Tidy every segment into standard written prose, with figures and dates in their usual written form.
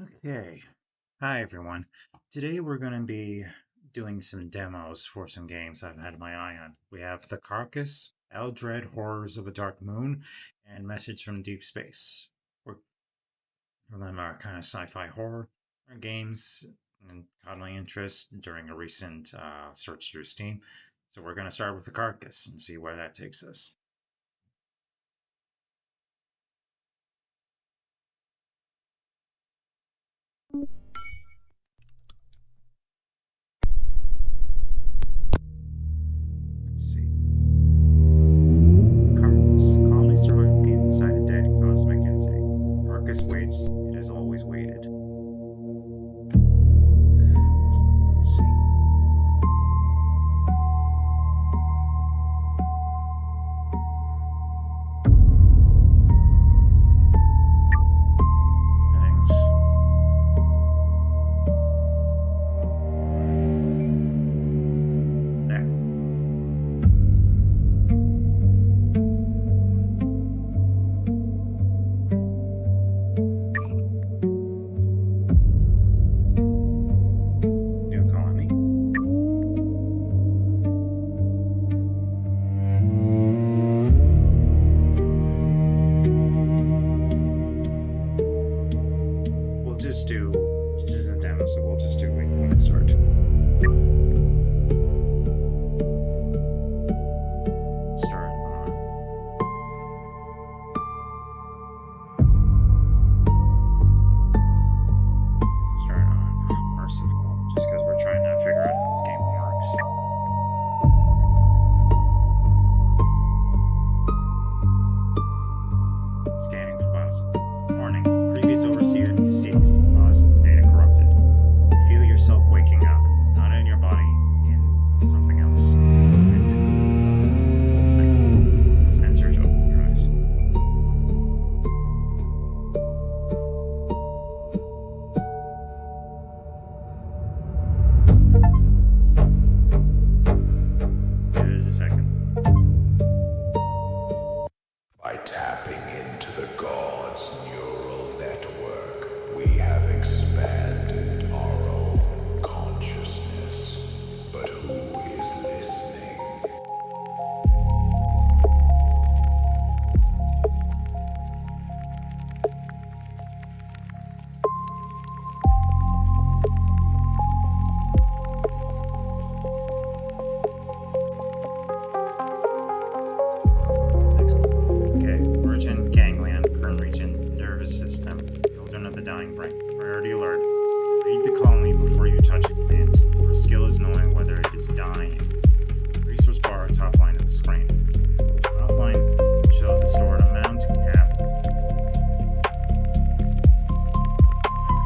Okay. Hi, everyone. Today we're going to be doing some demos for some games I've had my eye on. We have The Carcass, Eldred Horrors of a Dark Moon, and Message from Deep Space. Them are kind of sci-fi horror games and caught my interest during a recent search through Steam. So we're going to start with The Carcass and see where that takes us. Let's see. Carcass. Calmly surviving inside a dead cosmic entity. Carcass waits. It has always waited. Let's see. Settings. There. New colony. We'll just do, this is a demo, so we'll just do wait for it to start. Start on. Start on merciful, just because we're trying to figure out how this game works. Scanning for files. Warning. Previous overseer deceased. Lost. Data corrupted. Feel yourself waking up. Not in your body. In something else. Right. Second. Let's enter to open your eyes. Give us a second. By tapping into the God's neural network, we have expanded our own consciousness. But who is listening? Next. Okay. Origin, ganglion, current region, nervous system, children of the dying brain. Priority alert. Read the colony before you touch a plant. Your skill is knowing whether it is dying. Resource bar, top line of the screen. Top line shows the stored amount, cap,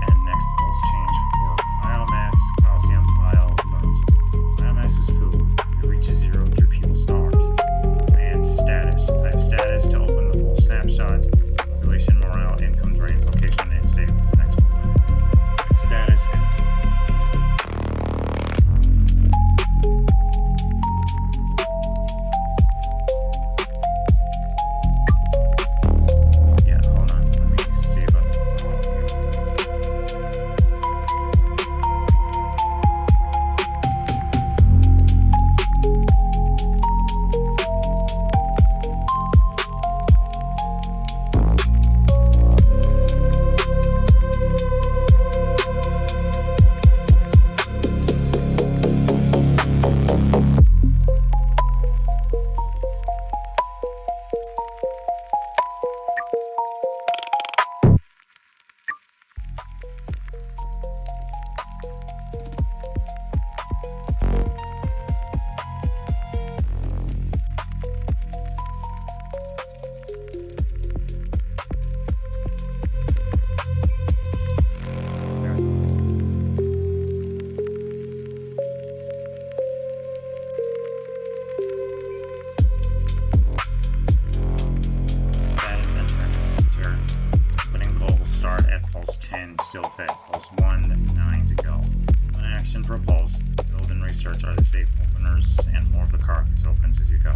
and next pulse change for biomass, calcium, bile, bones. Biomass is food. If it reaches zero, your people starve. And status. Type status to open the full snapshot. Population, morale, income drains, location, and savings. Next move. Status and yeah, hold on. Let me see about still fed. Pulse 1, 9 to go. One action per pulse. Build and research are the safe openers, and more of the carcass opens as you go.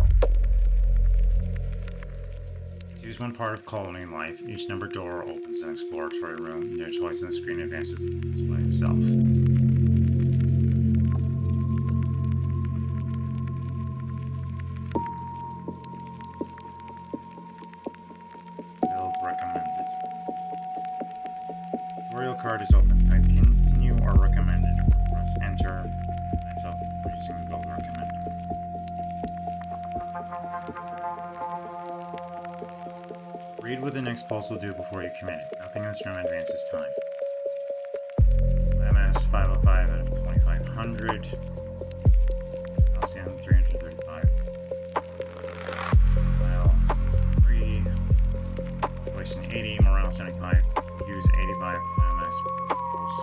Choose one part of colony life. Each numbered door opens an exploratory room. Your choice on the screen advances the display itself. Build recommended. Tutorial card is open. Type continue or recommended. Press enter. That's up. We're using build recommended. Read what the next pulse will do before you commit. Nothing in this room advances time. MS 505 out of 2500. Calcium 335. Morale is 3. Population 80. Morale 75. Use 85 biomass pulse.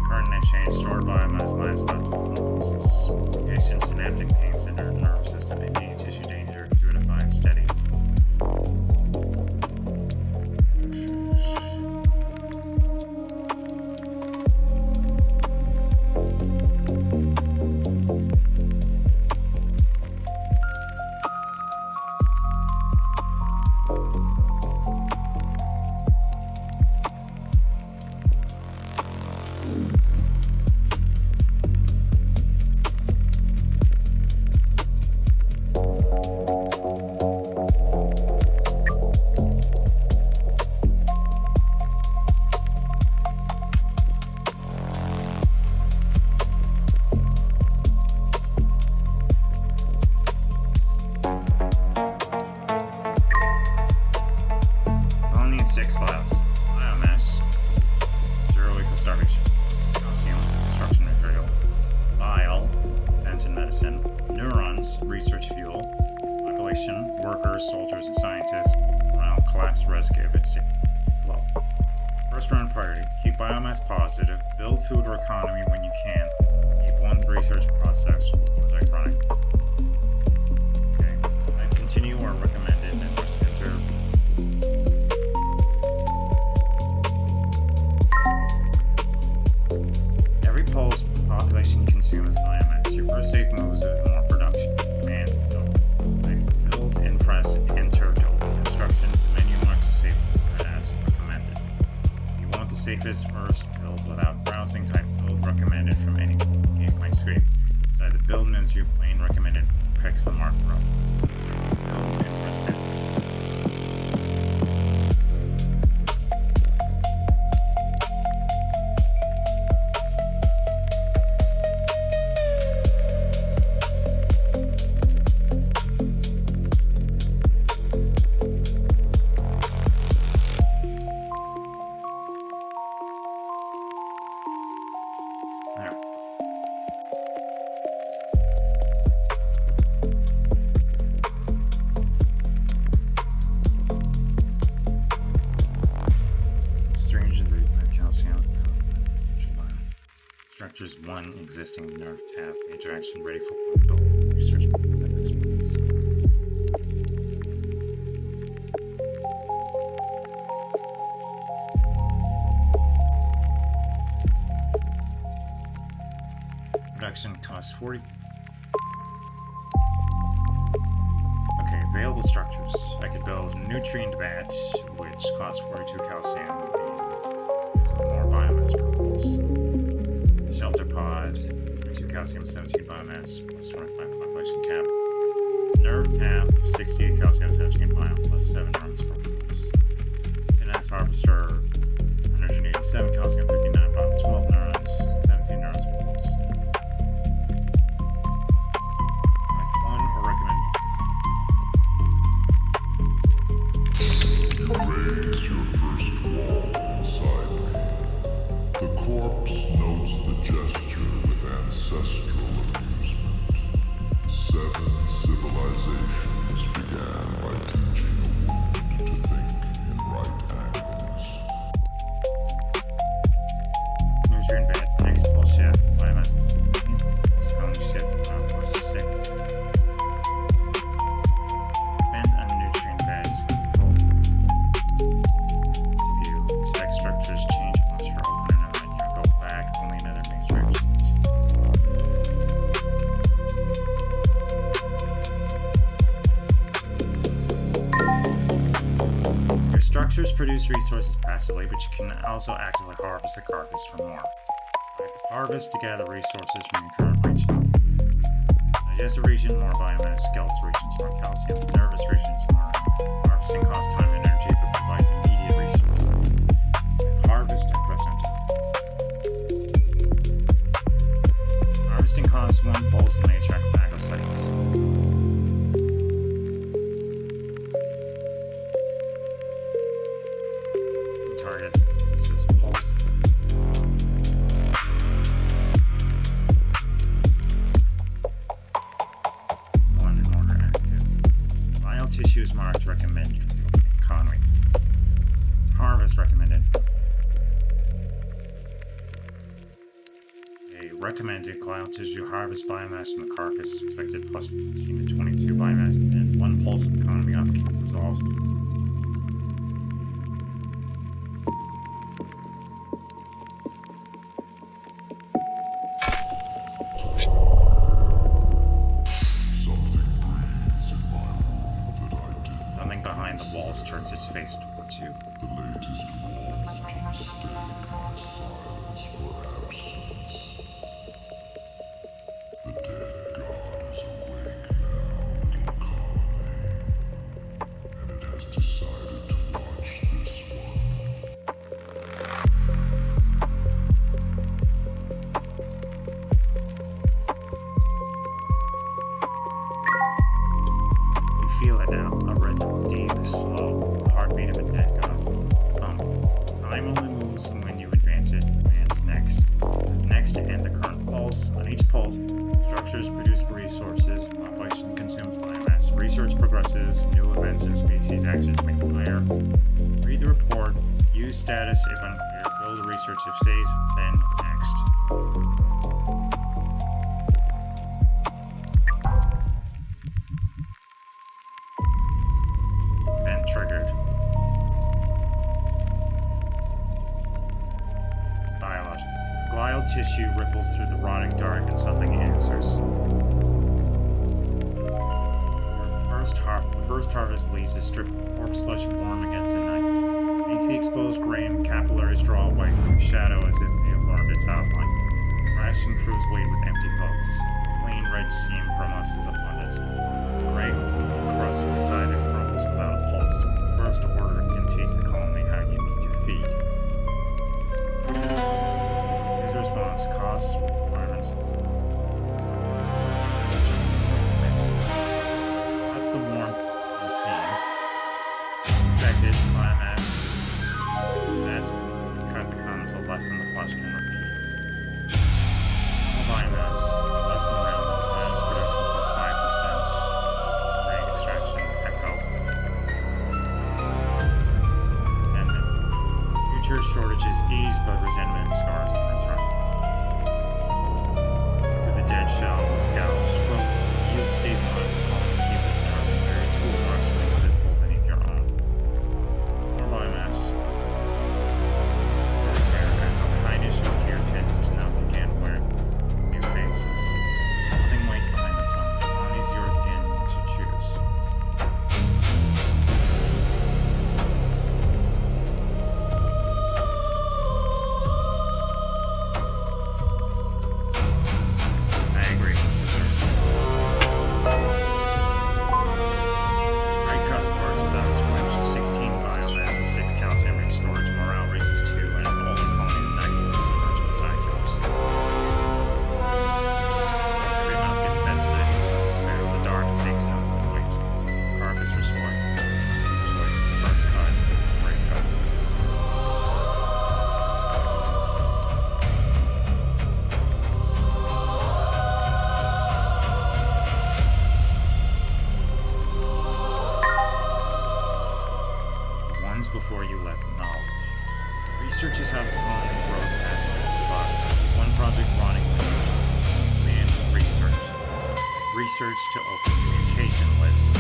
Current net change stored biomass lasts about 12 pulses. Location synaptic pain center nervous system. Any tissue danger 2 out of 5 steady. Soldiers and scientists around collapse risk if it's low. First round priority. Keep biomass positive. Build food or economy when you can. Keep one research process project running. Okay. Type continue or recommended and press enter. Every pulse population consumes biomass. Your first safe moves with more production. Command build and press enter to open instruction. The menu marks the safe as recommended. If you want the safest first build without browsing, type build recommended from any gameplay screen. Inside the build menu, plain recommended picks the marker up. Build and press enter. Structures 1 existing nerve tab. Major action ready for build research at this point. Production costs 40. Okay, available structures. I could build a nutrient vat, which costs 42 calcium and some more biomass purples. Shelter pod, 2 calcium, 17 biomass, plus 25 population cap. Nerve tap, 68 calcium, 17 bio, plus 7 neurons per pulse. 10S harvester, 187 calcium, 59 bio, 12 neurons, 17 neurons per pulse. Like 1 or recommend You raise your first wall inside me. The corpse notes the gesture with ancestral amusement. 7 civilizations began by teaching a wound to think in right angles. produce resources passively, but you can also actively harvest the carcass for more. Harvest to gather resources from your current region. Digest a region, more biomass. Skeletal regions, more calcium. Nervous regions, more. Harvesting costs time and energy, but provides immediate resource. Harvest and press enter. Harvesting costs 1 pulse and may attract phagocytes. Target says pulse. Tissue is marked recommended for the opening economy. Harvest recommended. A recommended glial tissue harvest biomass from the carcass expected plus 15 to 22 biomass and 1 pulse of economy upkeep resolves. Behind the walls turns its face towards you. The latest warmth to mistake my silence for absence. The dead god is awake now, little colony, and it has decided to watch this one. You feel it now, a rhythm. Deep, slow, the heartbeat of a dead god. Thump. Time only moves when you advance it, and next. Next to end the current pulse. On each pulse, structures produce resources, population consumes biomass, research progresses, new events and species actions make higher. Read the report, use status if unclear, build research if safe, then next. Triggered. Biology. Glial tissue ripples through the rotting dark and something answers. First harvest leaves a strip of corpse flesh warm against the night. Beneath the exposed grain, capillaries draw away from the shadow as if they have learned its outline. Ration crews wait with empty boats. Clean red seam from us is abundant. Gray crust inside it crumbles without a pulse. First order can teach the colony how you need to feed. His response: costs, requirements. Cut the warmth from seam. Expected biomass. That's cut becomes a lesson the flesh can repeat. More biomass, less morale, biomass production plus 5%. Grain extraction, echo. Future shortages ease, but resentment and scars can return. Look at the dead shell, scout, strokes, yield stays honest, the colony keeps its scars and very tool marks remain visible beneath your own. More biomass. How kindness you here tends to know if you can't wear new faces. Nothing waits behind this one. The colony's yours again once you choose. Before you left knowledge. Research is how this colony grows past survival. One project running command research. Research to open mutation list.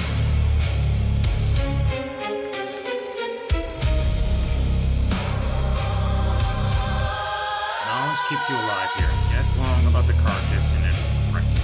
Knowledge keeps you alive here. Guess wrong about the carcass and it right.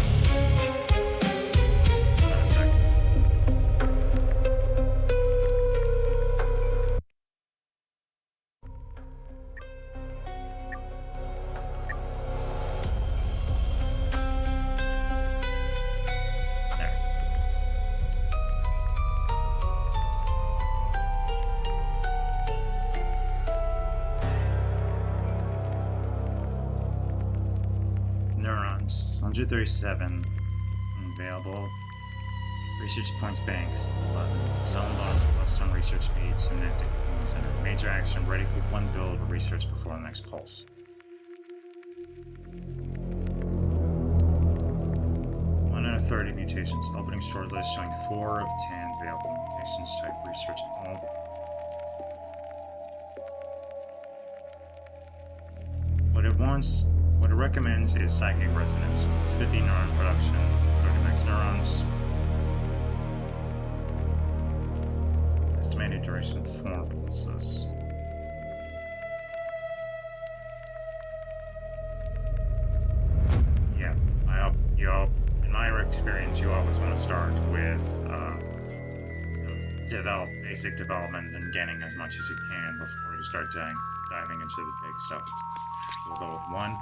137 available. Research points banks 11. Zone bonus plus 10 research speed. Synaptic Command Center. Major action ready for one build of research before the next pulse. 1 out of 30 mutations. Opening shortlist showing 4 of 10 available mutations. Type research all. What it recommends is psychic resonance. It's 50 neuron production, 30 max neurons. Estimated duration 4 pulses. Yeah, in my experience, you always want to start with basic development and getting as much as you can before you start diving into the big stuff. So we'll go with 1.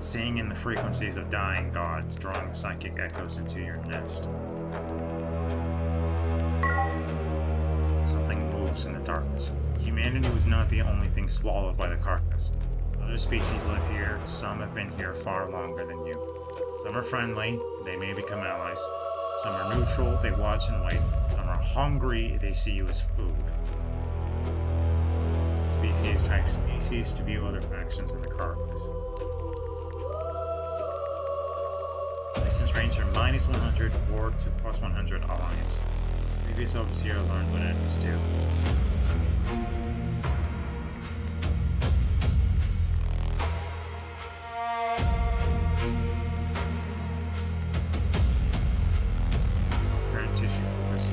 Seeing in the frequencies of dying gods, drawing psychic echoes into your nest. Something moves in the darkness. Humanity was not the only thing swallowed by the carcass. Other species live here, some have been here far longer than you. Some are friendly, they may become allies. Some are neutral, they watch and wait. Some are hungry, they see you as food. Species type species to view other factions in the carcass. Distance range from -100 or to +100 alliance. Previous overseer learned what enemies do.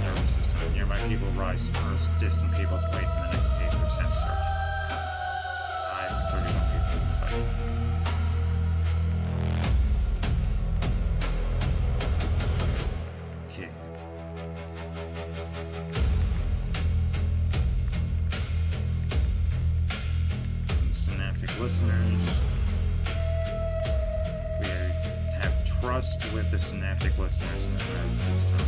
Nervous system. Nearby people rise first, distant peoples wait for the next page or send search. 31 peoples in sight. Okay. And synaptic listeners. We have trust with the synaptic listeners in the nervous system.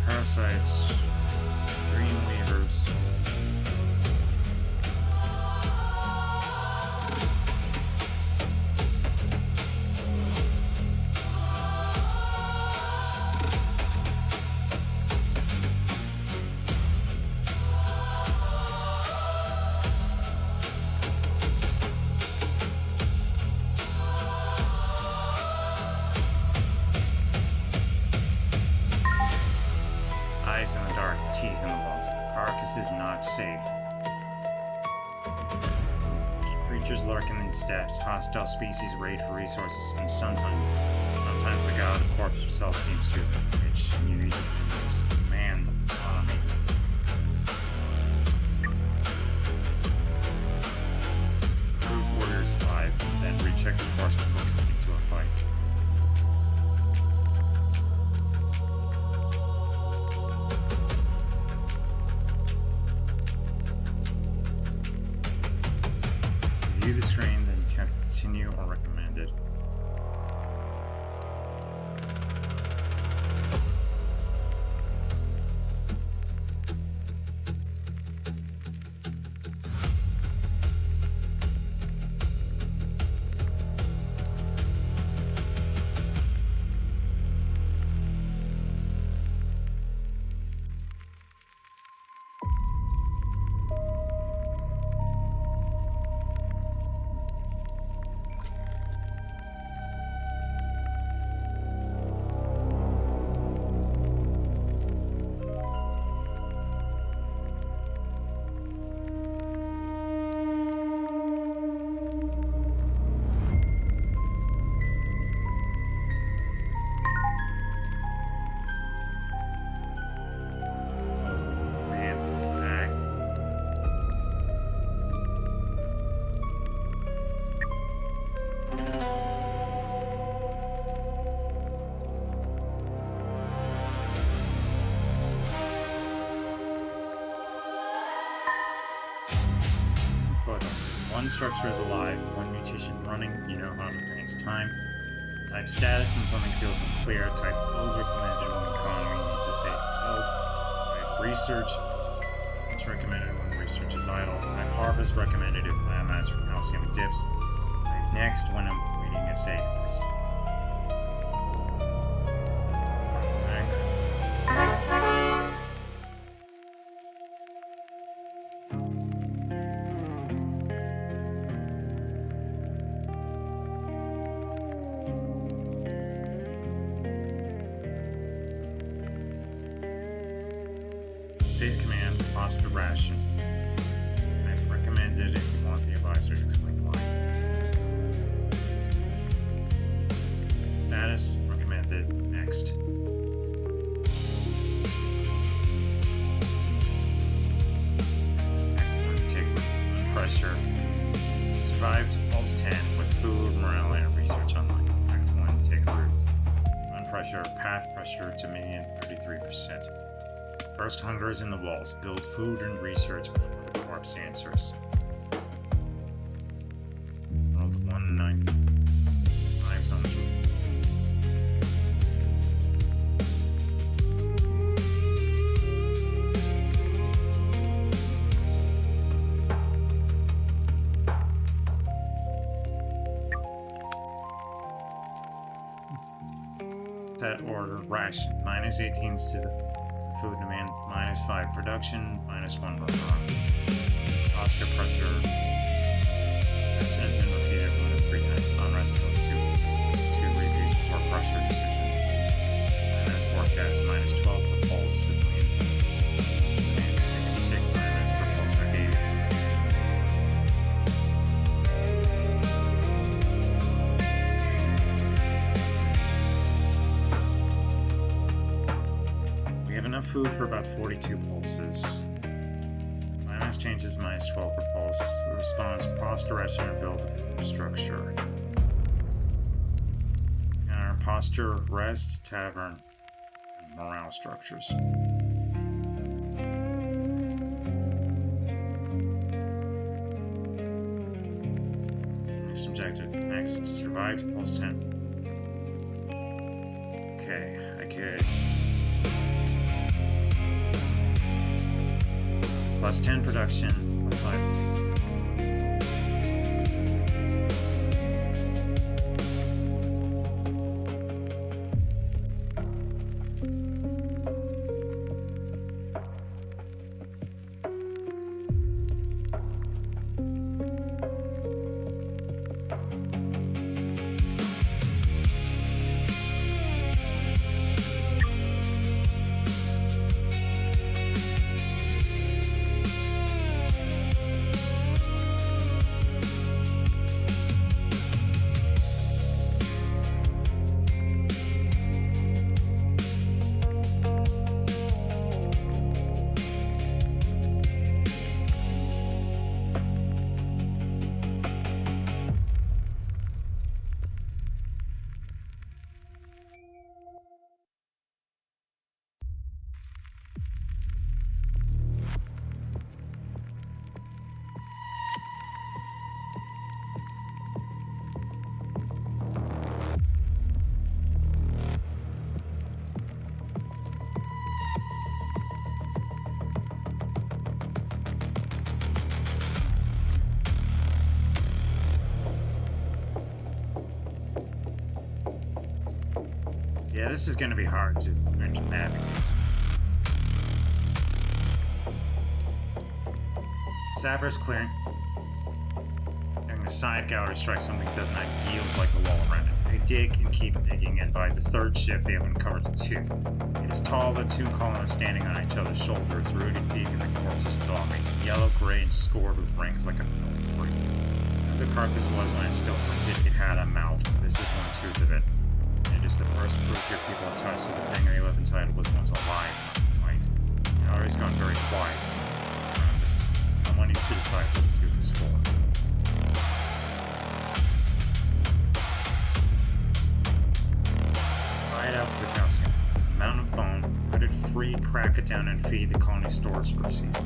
Parasites, Dreamweavers. Eyes in the dark, teeth in the walls. Carcass is not safe. Creatures lurking in steps, hostile species raid for resources, and sometimes the god of corpse himself seems to itch. You need to command army. Recruit warriors 5, then recheck the force before committing to a fight. View the screen, then continue or recommended. One structure is alive, one mutation running, you know how to advance time. Type status when something feels unclear. Type build recommended when economy needs to say build. Type research. It's recommended when research is idle. Type harvest recommended if biomass or calcium dips. Type next when I'm waiting to say next. Save command, phosphor ration. I've recommended if you want the advisor to explain why. Status, recommended, next. Act 1, take pressure. Survived pulse 10 with food, morale, and research online. Act 1, take root. On pressure, path pressure to median 33%. First hunger is in the walls. Build food and research before the corpse answers. Rolled 1-9. 5's on the roof. Set order ration. -18's to the food demand, -5 production, -1 restaurant. Oscar pressure. Action has been repeated more than 3 times. Unrest +2. +2 reviews before pressure decision. Forecast -12 for pulse. Civilian. And 66 IMS for pulse for 80. Enough food for about 42 pulses. Biomass changes -12 per pulse. Response, posture, ration, and build a structure. Counter posture, rest, tavern, and morale structures. Next objective. Next, survive to pulse 10. Okay, I could. +10 production, +5. Yeah, this is going to be hard to navigate. Saber's clearing. During the side gallery strike, something does not yield like the wall around it. They dig and keep digging, and by the third shift, they have uncovered a tooth. It is tall, the two columns standing on each other's shoulders, rooted deep in the corpse's jaw, making yellow, gray, and scored with rings like a milk tree. The carcass was when it still printed, it had a mouth. This is one tooth of it. It is the first proof your people have touched that the thing they left inside was once alive, not white. The gallery's gone very quiet around this. Someone needs to decide what the tooth is for. Try it out for the calcium. It's a mountain of bone. Put it free, crack it down, and feed the colony stores for a season.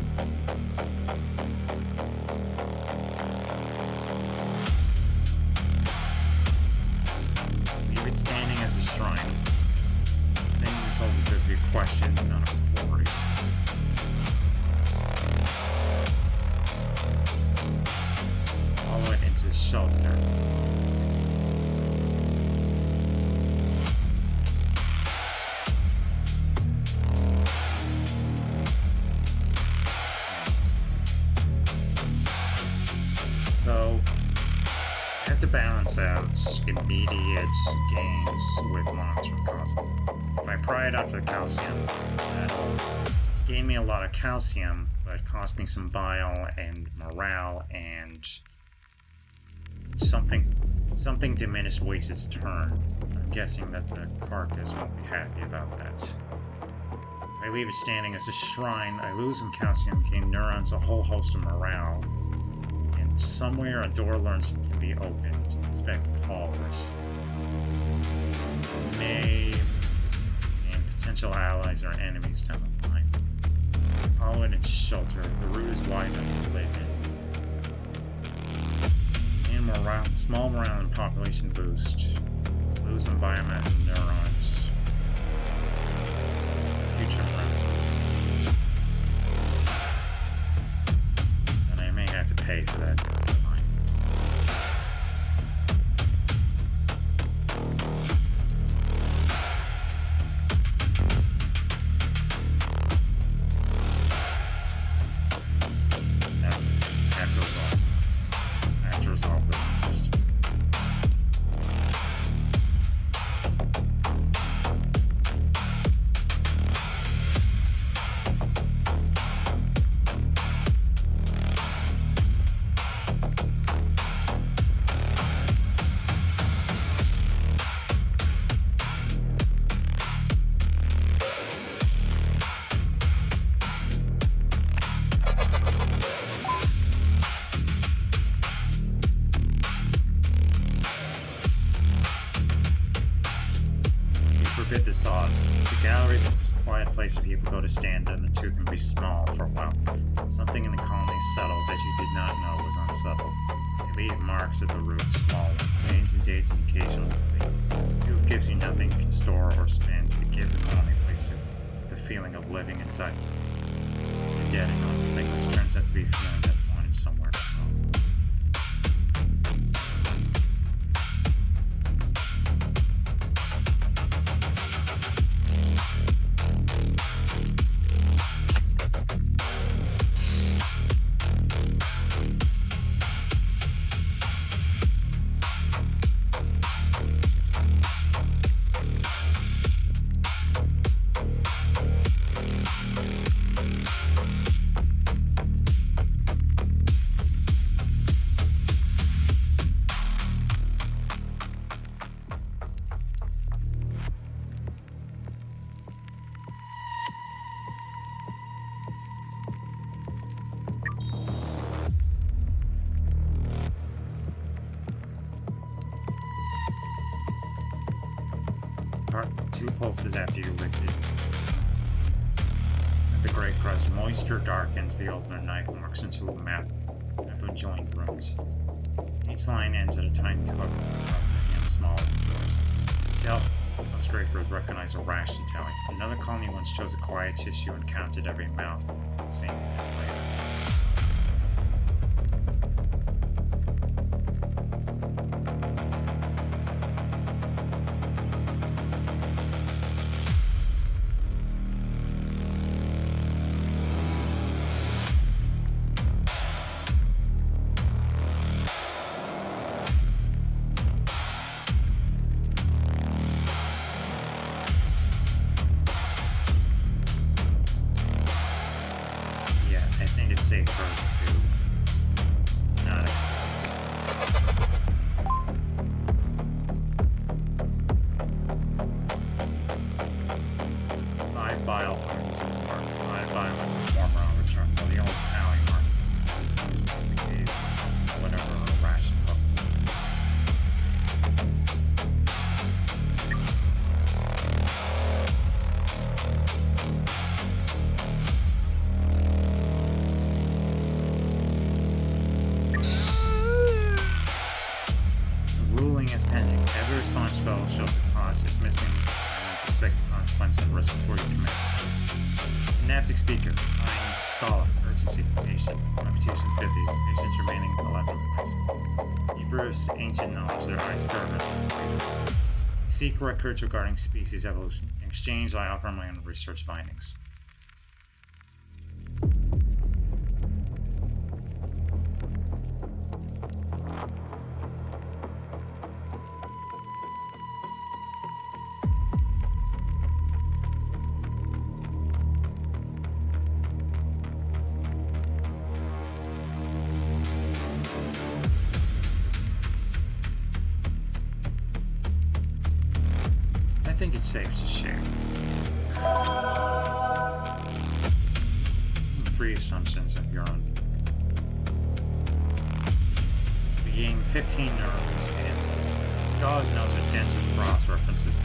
question, not a quarry. Follow it into shelter. So, I have to balance out immediate gains with long-term cost. If I pry it after the calcium, that'll gain me a lot of calcium, but cost me some bile and morale and something diminished waits its turn. I'm guessing that the Carcass won't be happy about that. If I leave it standing as a shrine, I lose some calcium, gain neurons, a whole host of morale. And somewhere a door learns can be opened to inspect callers. May and potential allies or enemies down the line. Follow it into shelter. The route is wide enough to live in. Morale, small morale and population boost. Lose some biomass and neurons. Future morale. And I may have to pay for that. Fine. Now, I have to resolve. I have to resolve this first. Forbid the sauce. The gallery was a quiet place where people go to stand on the tooth and be small for a while. Something in the colony settles that you did not know was unsettled. They leave marks at the roots, small ones, names and dates and occasional movie. Food gives you nothing you can store or spend. It gives the colony a place to the feeling of living inside. The dead enormous thing, which turns out to be a feeling that wanted somewhere to go. Two pulses after you licked it. At the Great Crust, moisture darkens the older knife marks into a map of joined rooms. Each line ends at a tiny hook and smaller doors. Shelf scrapers recognize a ration tally. Another colony once chose a quiet tissue and counted every mouth. Same later. I think it's safer to not expose. 5 bile arms and parts, 5 biomass and former on return. Well, the old tally mark is the case, so whatever a ration hooked. Every response spell shows the cost is missing items, expected consequence, and risk before you commit. Synaptic speaker. Time, Scala, urgency, patient, reputation 50, patience remaining 11 points. Hebrews, ancient knowledge, their eyes fervent. Seek records regarding species evolution. In exchange, I offer my own research findings. I think it's safe to share. 3 assumptions of your own. We gain 15 neurons, and Scala's notes are dense with cross references.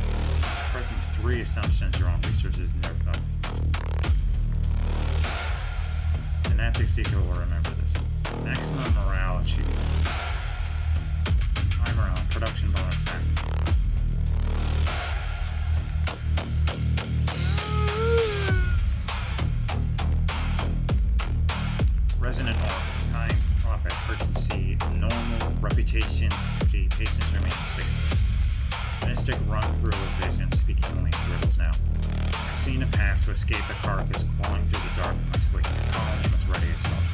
Present 3 assumptions your own research is never got to. Synaptic seeker will remember this. Maximum morale achieved. Timer on production bonus act. Resonant orb, kind, profit, urgency, normal, reputation, 50, patience remaining 6 minutes. Mystic run through with vision, speaking only in riddles now. I've seen a path to escape the carcass clawing through the dark of my sleep. The colony must ready itself.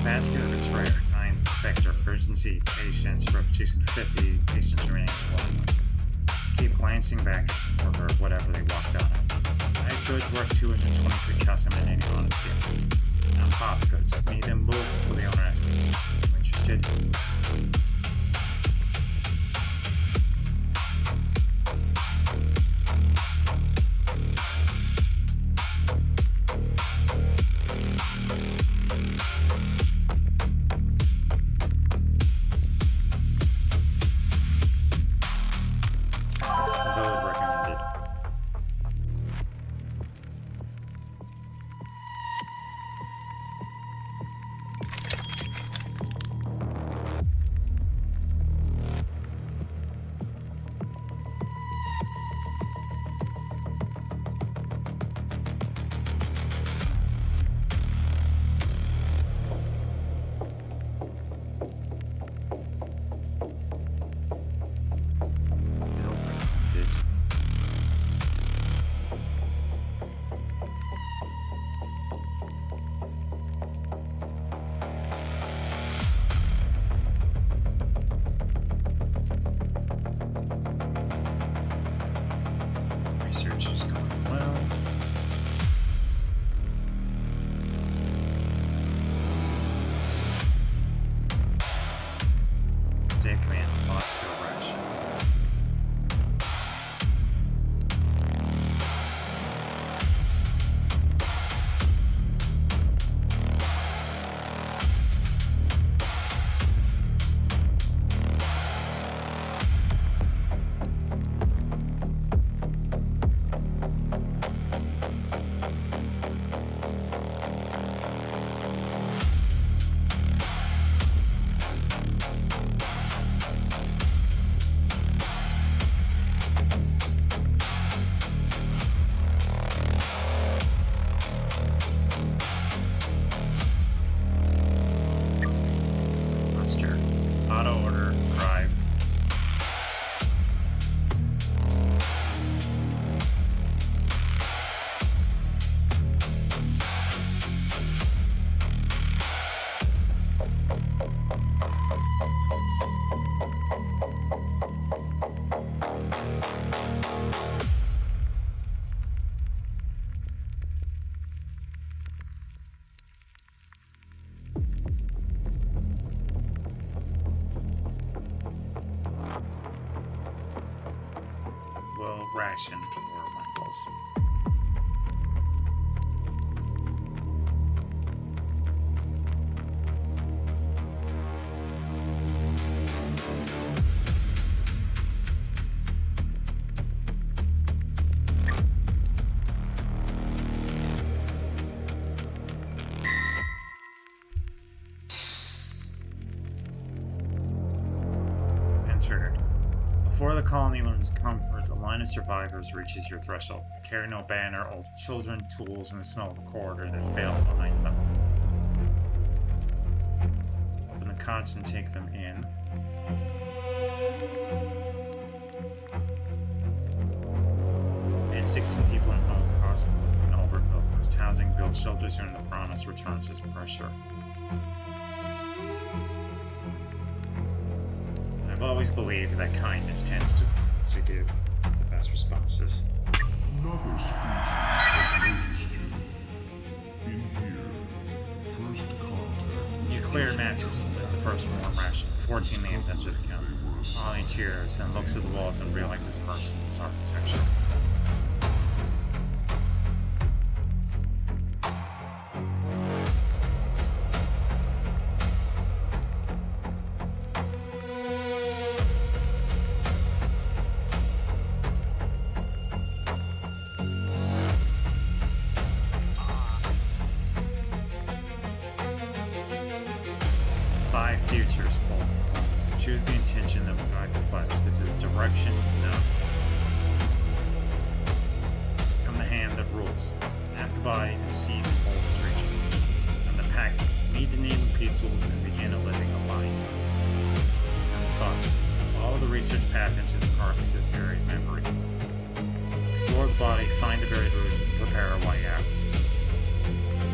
Vascular betrayer, 9, vector, urgency, patience, reputation 50, patience remaining 12 months. Keep glancing back for her, whatever they walked out of. I have goods worth 223 calcium and any on a scale. Now pop goods, need them move for the owner aspirations. Interested? Vote recommended. Vote recommended. Research is going well. Take command of Moscow ration. Monster. Auto order, drive. ration for Michaels. Before the colony learns comfort, a line of survivors reaches your threshold. They carry no banner, old children, tools, and the smell of a corridor that failed behind them. Open the cots and take them in. And 16 people in Holocaust and overbuilt. Housing, built shelters, and the promise returns as pressure. I've always believed that kindness tends to give the best responses. Another species has noticed you. In here, first contact. You clear matches at the first warm ration. 14 names enter the count. Ollie cheers, then looks at the walls and realizes Mercen's architecture. Futures pull. Choose the intention that will guide the flesh. This is direction, no. Become the hand that rules. Map the body and seize the pulse region. And the pack, meet the name of peoples and begin a living alliance. And thought. Follow the research path into the Carcass's buried memory. Explore the body, find the buried root, and prepare a way out.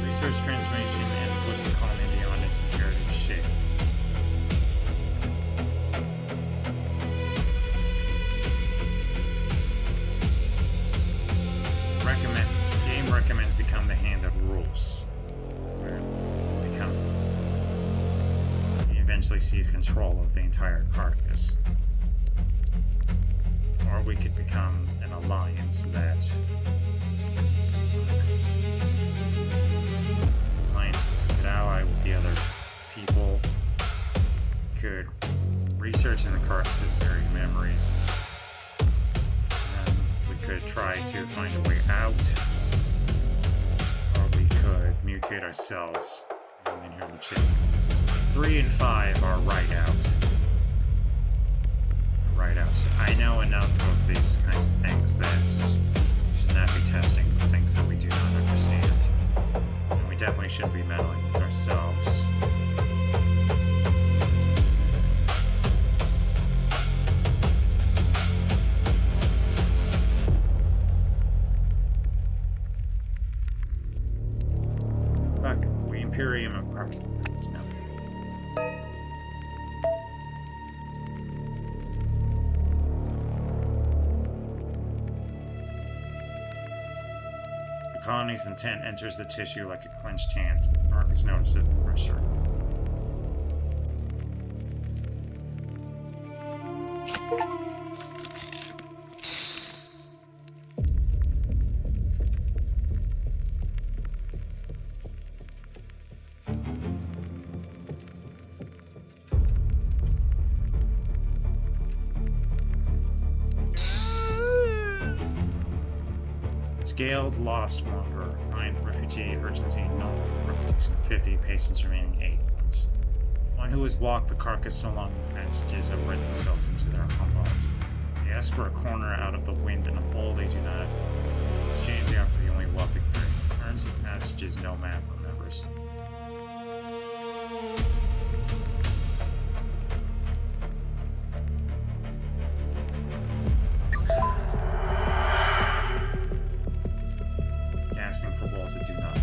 Research transformation and push the colony beyond its inherited shape. Recommends become the hand that rules. He eventually sees control of the entire Carcass. Or we could become an alliance that could ally with the other people, could research in the Carcass's buried memories, and we could try to find a way out. Could mutate ourselves and inherit the chip. 3 and 5 are right out. Right out. So I know enough of these kinds of things that we should not be testing for things that we do not understand. And we definitely shouldn't be meddling with ourselves. Imperium of Carcass. No. The colony's intent enters the tissue like a clenched hand. Carcass notices the pressure. Scaled Lost Wanderer. Kind refugee, urgency, no. Reproduction 50, patience remaining 8 months. One who has walked the Carcass so long the passages have written themselves into their bones. They ask for a corner out of the wind and a bowl they do not. In exchange they offer the only wealthy carry. Terms of passages no map remembers. That do not know.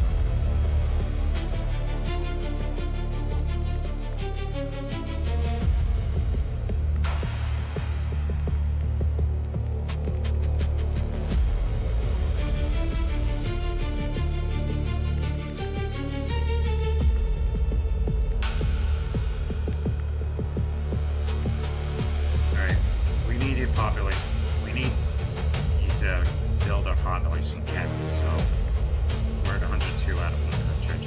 Alright, we need to populate. We need to population kept, so we're at 102 out of 100.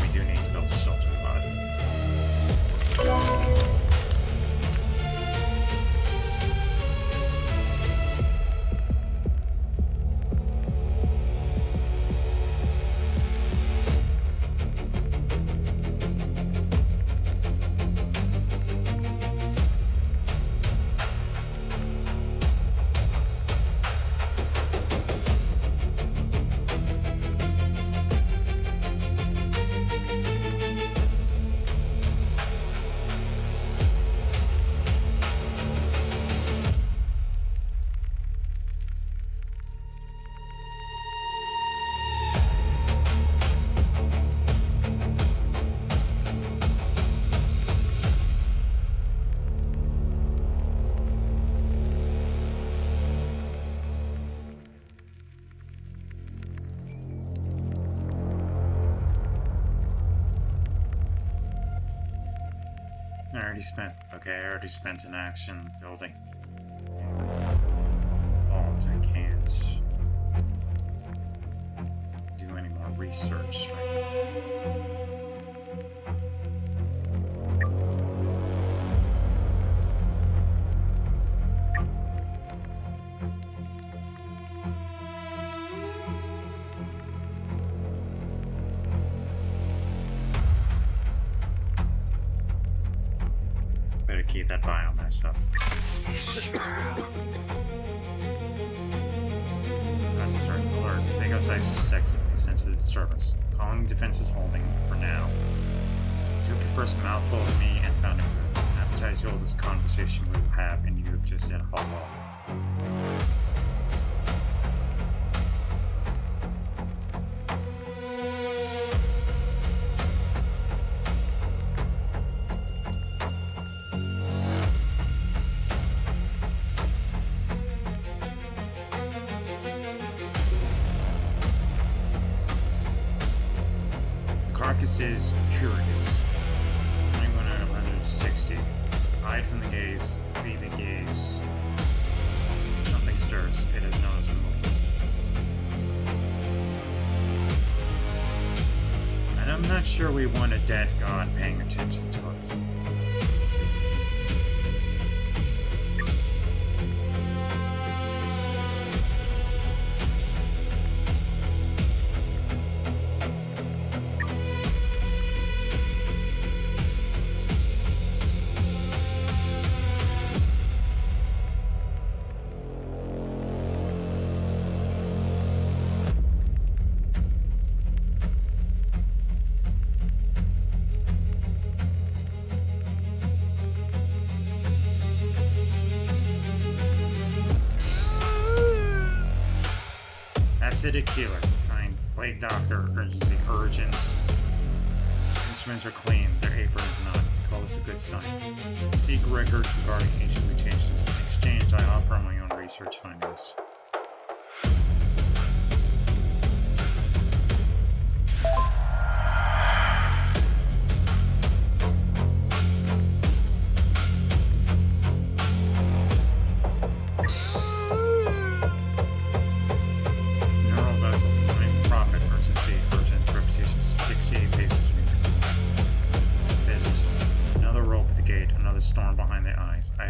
We do need to build a shelter pod. I already spent an action building vaults. I can't do any more research right now. Keep that biomass up. Alert. Vegas Ice sense the disturbance. Calling defenses holding for now. Took your first mouthful of me and found it good. Appetize you all this conversation we will have, and you've just in a hollow. Carcass is curious. 21 out of 160. Hide from the gaze, feed the gaze. Something stirs. It is known as a movement. And I'm not sure we want a dead god paying attention to us. Acidic healer. Kind. Plague doctor. Emergency urgents. Instruments are clean. Their aprons not. Call this a good sign. Seek records regarding ancient mutations. In exchange, I offer my own research findings.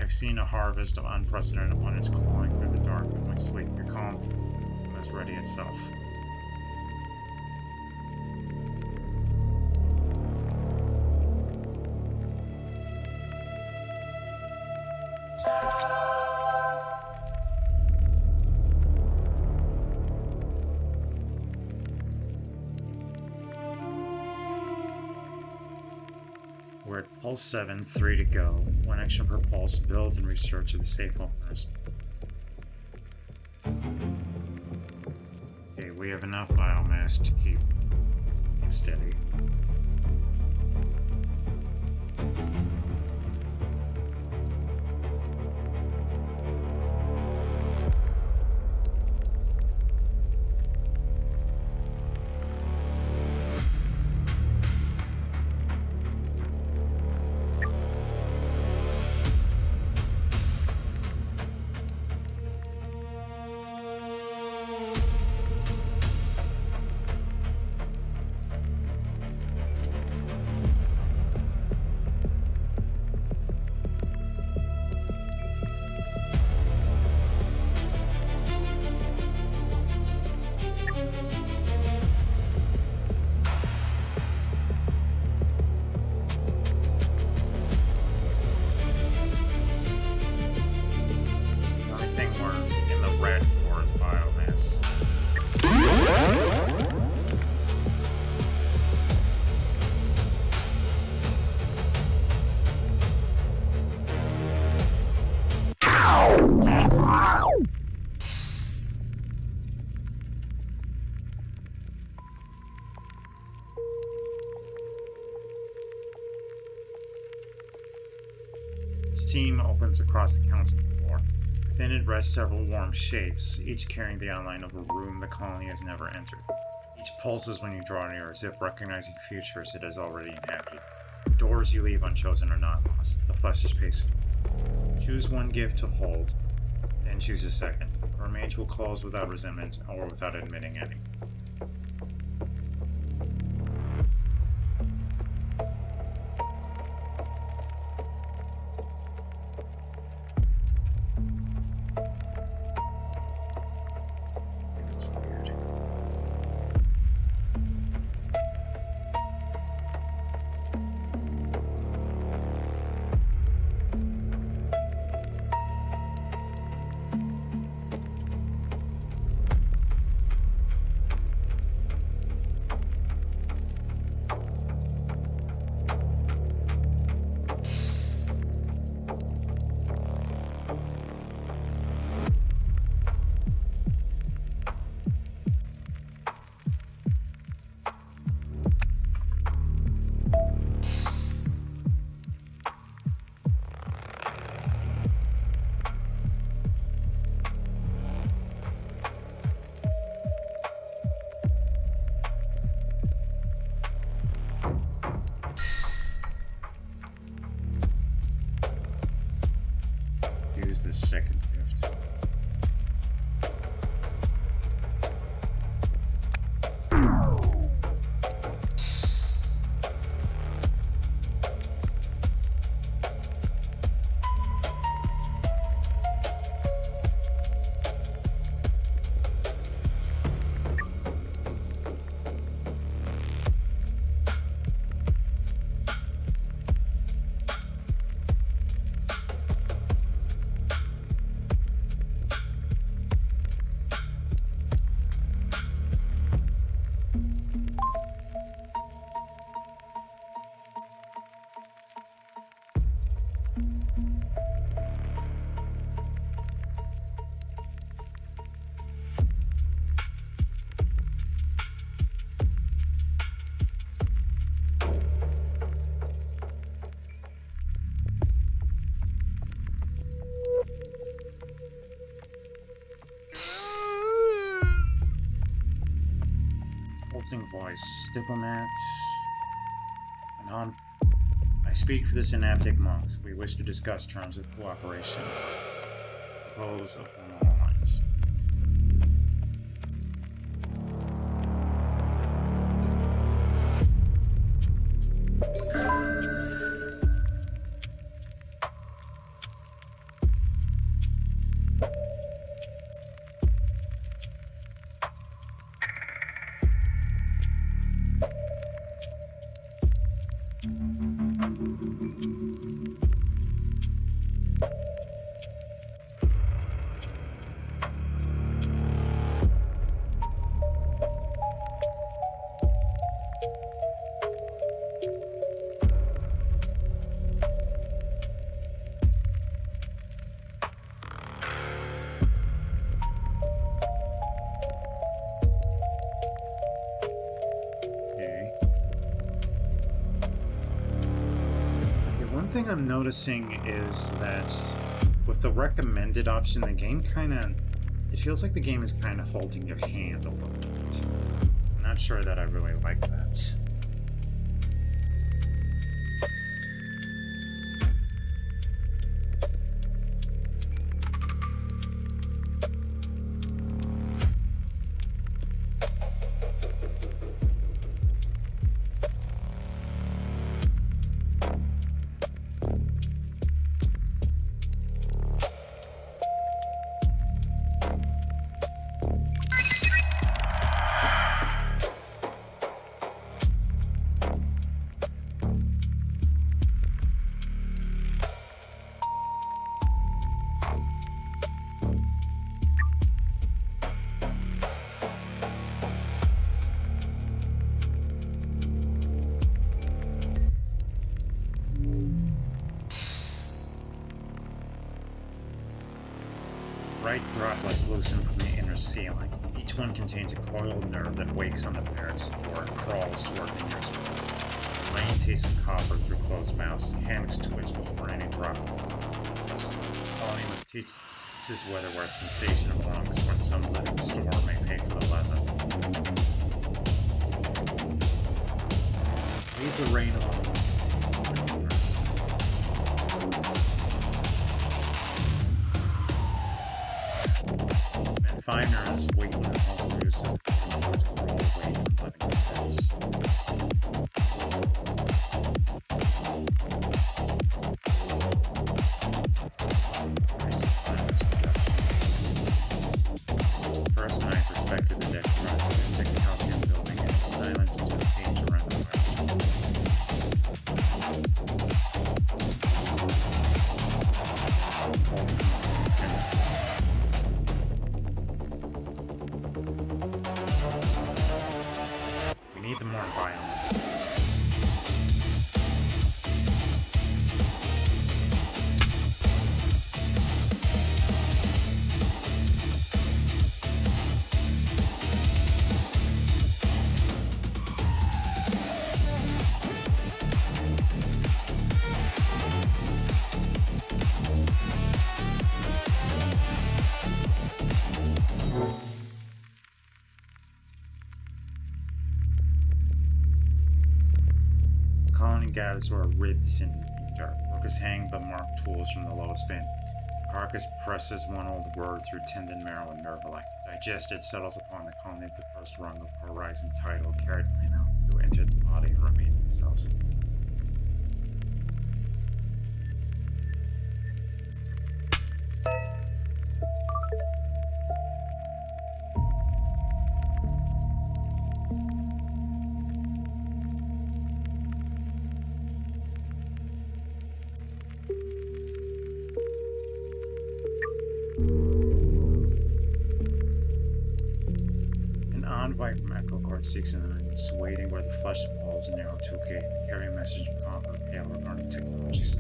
Seen a harvest of unprecedented abundance clawing through the dark in my sleep. Your calm was ready itself. We're at pulse 7, 3 to go. 1 action per pulse. Build and research of the safe openers. Okay, we have enough biomass to keep steady. team opens across the council floor. Within it rest several warm shapes, each carrying the outline of a room the colony has never entered. Each pulses when you draw near, as if recognizing futures it has already inhabited. Doors you leave unchosen are not lost. The flesh is patient. Choose one gift to hold, then choose a second. The remains will close without resentment or without admitting any. Use the second gift. Voice, diplomat, I speak for the synaptic monks. We wish to discuss terms of cooperation. Propose a formal alliance. Thing I'm noticing is that with the recommended option, the game it feels like the game is kind of holding your hand a little bit. I'm not sure that I really like that. Right droplets loosen from the inner ceiling. Each one contains a coiled nerve that wakes on the barracks floor and crawls toward fingers first. Lane tastes of copper through closed mouths. Hammocks twitch before any drop. Colony must teach this weather where sensation belongs when some living storm may pay for the leather. Leave the rain alone. Spend 5 minutes waiting at home to use it. Let's roll away from living events. First night respected the deck rest of the 6 calcium building and silence into the page around the west. We need the more violence. Gathers were ribs in dirt. Workers hang the marked tools from the lowest bin. Carcass presses one old word through tendon, marrow, and nerve alike. Digested, settles upon the colony as the first rung of horizon tidal carried by now to enter the body and remain themselves. Invite from Echo Court 6 and 9, waiting where the flesh walls narrow to a gate, carry a message of copper pale regarding technologies.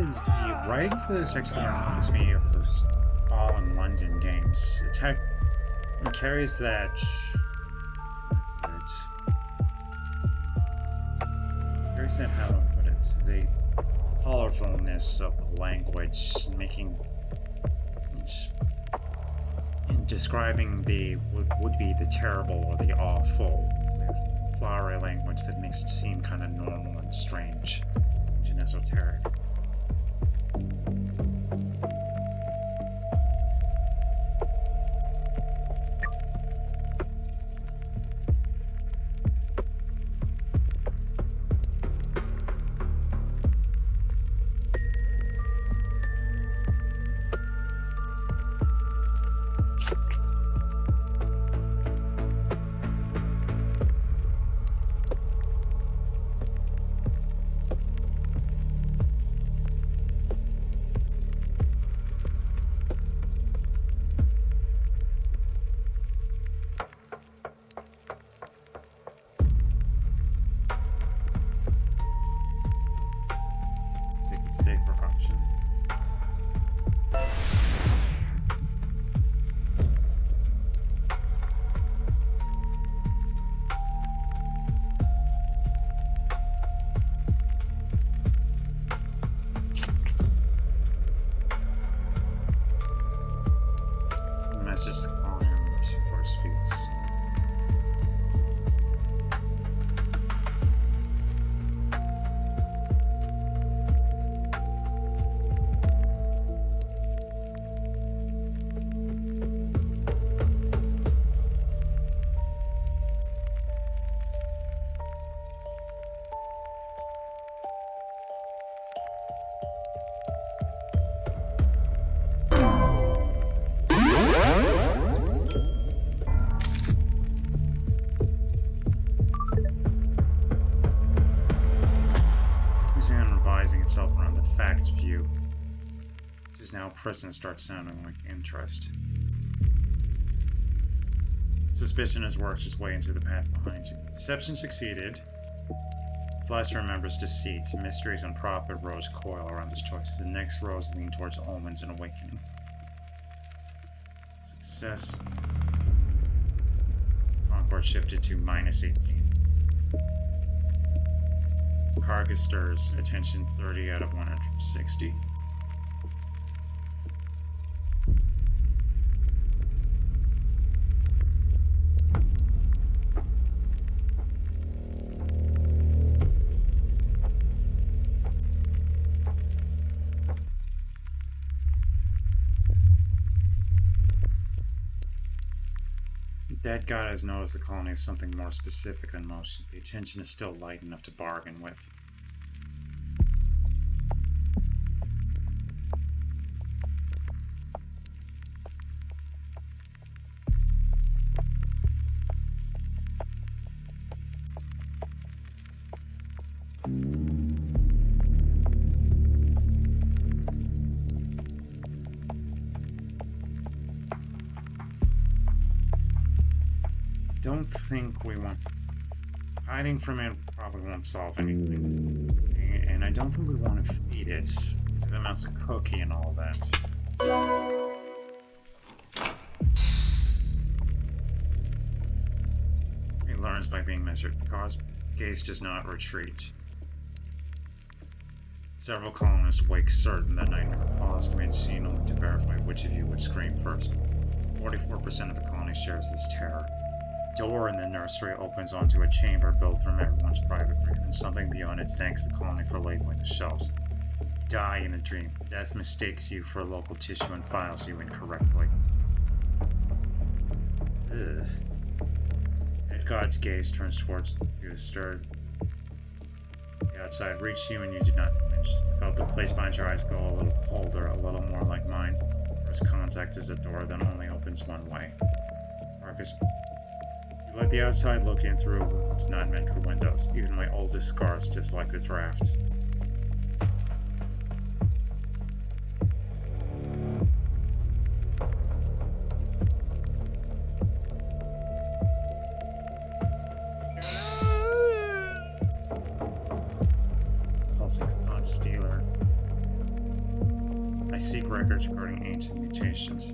The writing for this actually reminds me of the All in London games. It carries that how to put it, the colorfulness of the language, making in describing the would be the terrible or the awful, with flowery language that makes it seem kind of normal and strange and esoteric. himself around the fact view, which is now present, starts sounding like interest. Suspicion has worked its way into the path behind you. Deception succeeded. Flash remembers deceit. Mysteries and profit rows coil around his choice. The next rows lean towards omens and awakening. Success. Concord shifted to -18. Carcass stirs. Attention 30 out of 160. Dead God has noticed the colony is something more specific than most. The attention is still light enough to bargain with. Don't think we want... Hiding from it probably won't solve anything. And I don't think we want to feed it. It amounts to cookie and all that. He learns by being measured. Cause gaze does not retreat. Several colonists wake certain that nightmare paused mid-scene only to verify which of you would scream first. 44% of the colony shares this terror. Door in the nursery opens onto a chamber built from everyone's private grief, and something beyond it thanks the colony for labeling the shelves. Die in a dream. Death mistakes you for local tissue and files you incorrectly. Ugh. Dead God's gaze turns towards you, stirred. The outside reached you and you did not flinch. Felt the place behind your eyes go a little colder, a little more like mine. First contact is a door that only opens one way. Carcass. Let the outside look in through a room. It's not meant for windows. Even my oldest scars dislike the draft. Pulsing thought stealer. I seek records regarding ancient mutations.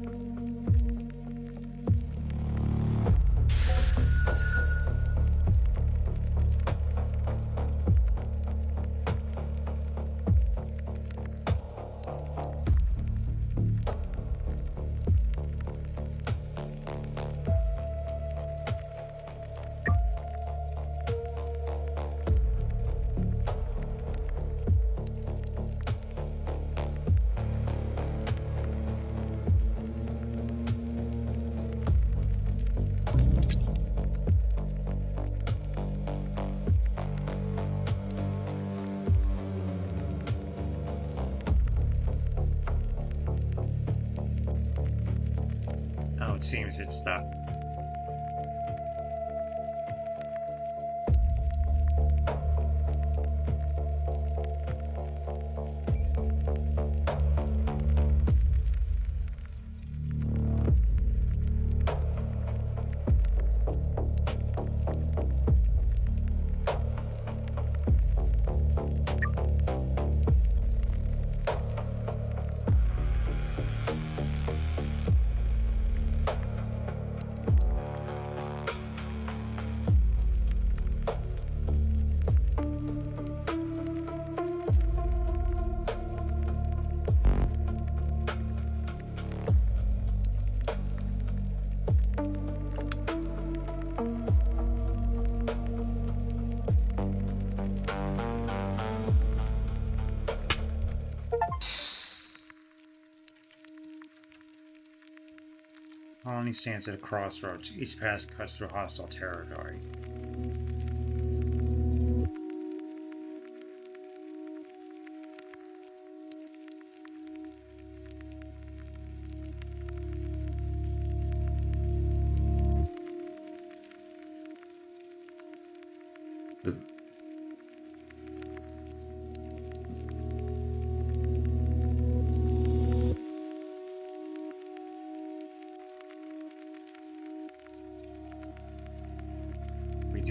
It seems it stopped. Colony stands at a crossroads. Each pass cuts through hostile territory.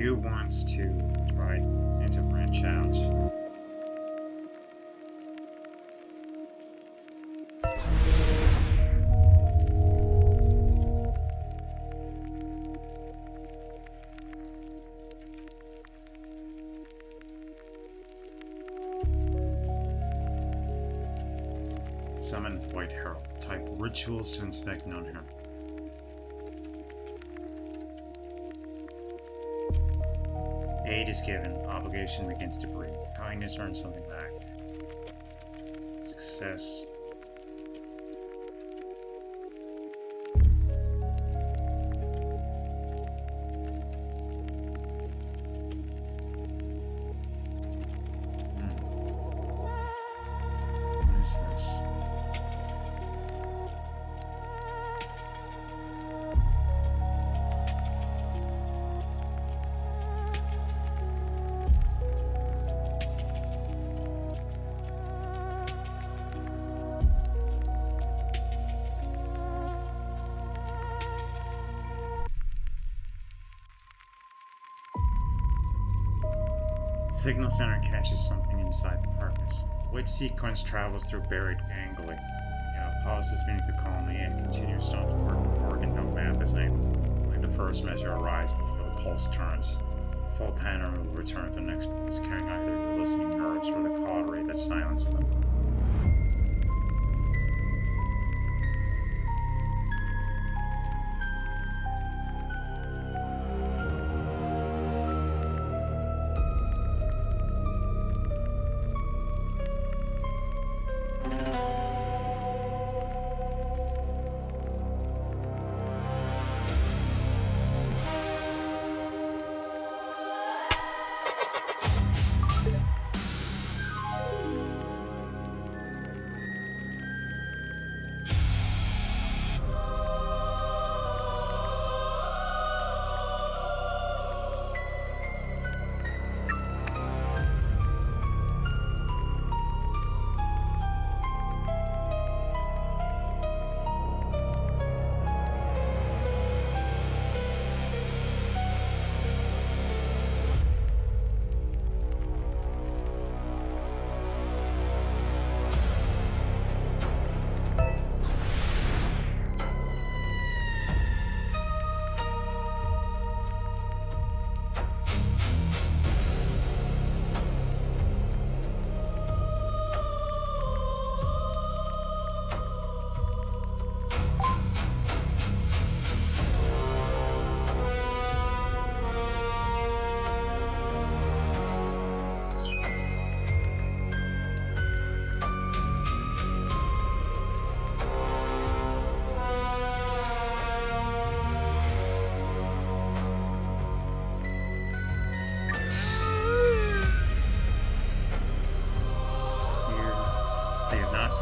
do want to try to branch out. Summon White Herald. Type rituals to inspect known herald. Aid is given. Obligation begins to breathe. Kindness earns something back. Success. What is this? Signal center caches something inside the carcass. Which sequence travels through buried gangly? Pauses beneath the colony and continues on toward Oregon. No map is named. Only the first measure arrives before the pulse turns. Full panorama will return to the next pulse, carrying either the listening nerves or the cautery that silenced them.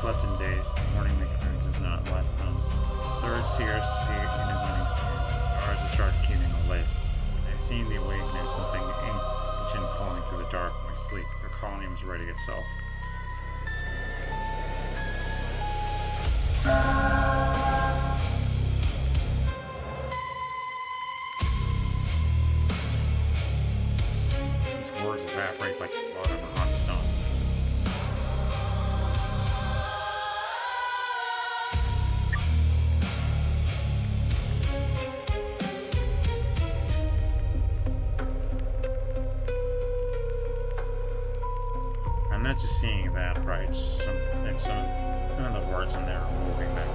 Slept in days, the morning McFerrin does not let them. Third seers see in his many spirits. The guards have started keeping a list. They've seen the awakening of something ancient calling through the dark in my sleep. The colony was ready itself. These words evaporate like the blood of a hot stone. I'm not just seeing that, right? Some of the words in there are moving back.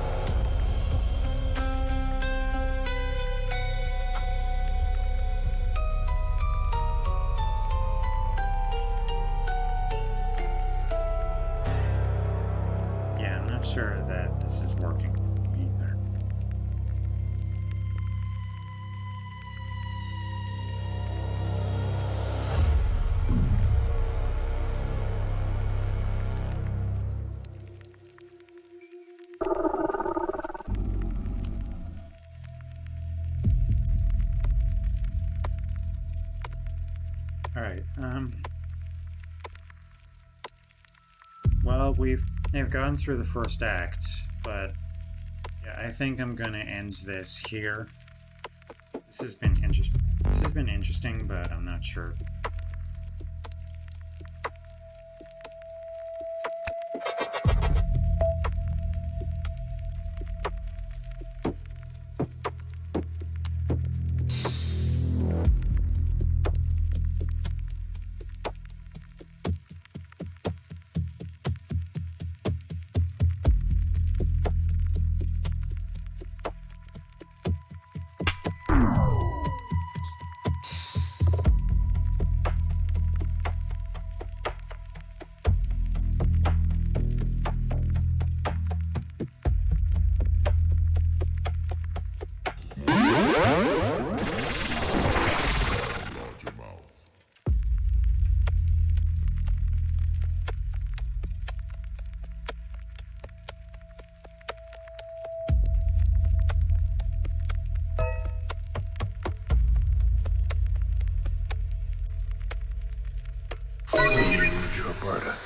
Yeah, I'm not sure that this is working either. Alright, well, they've gone through the first act, but yeah, I think I'm gonna end this here. This has been interesting. have been interesting, but I'm not sure. Larger mouth. Huge abundant.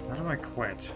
How do I quit?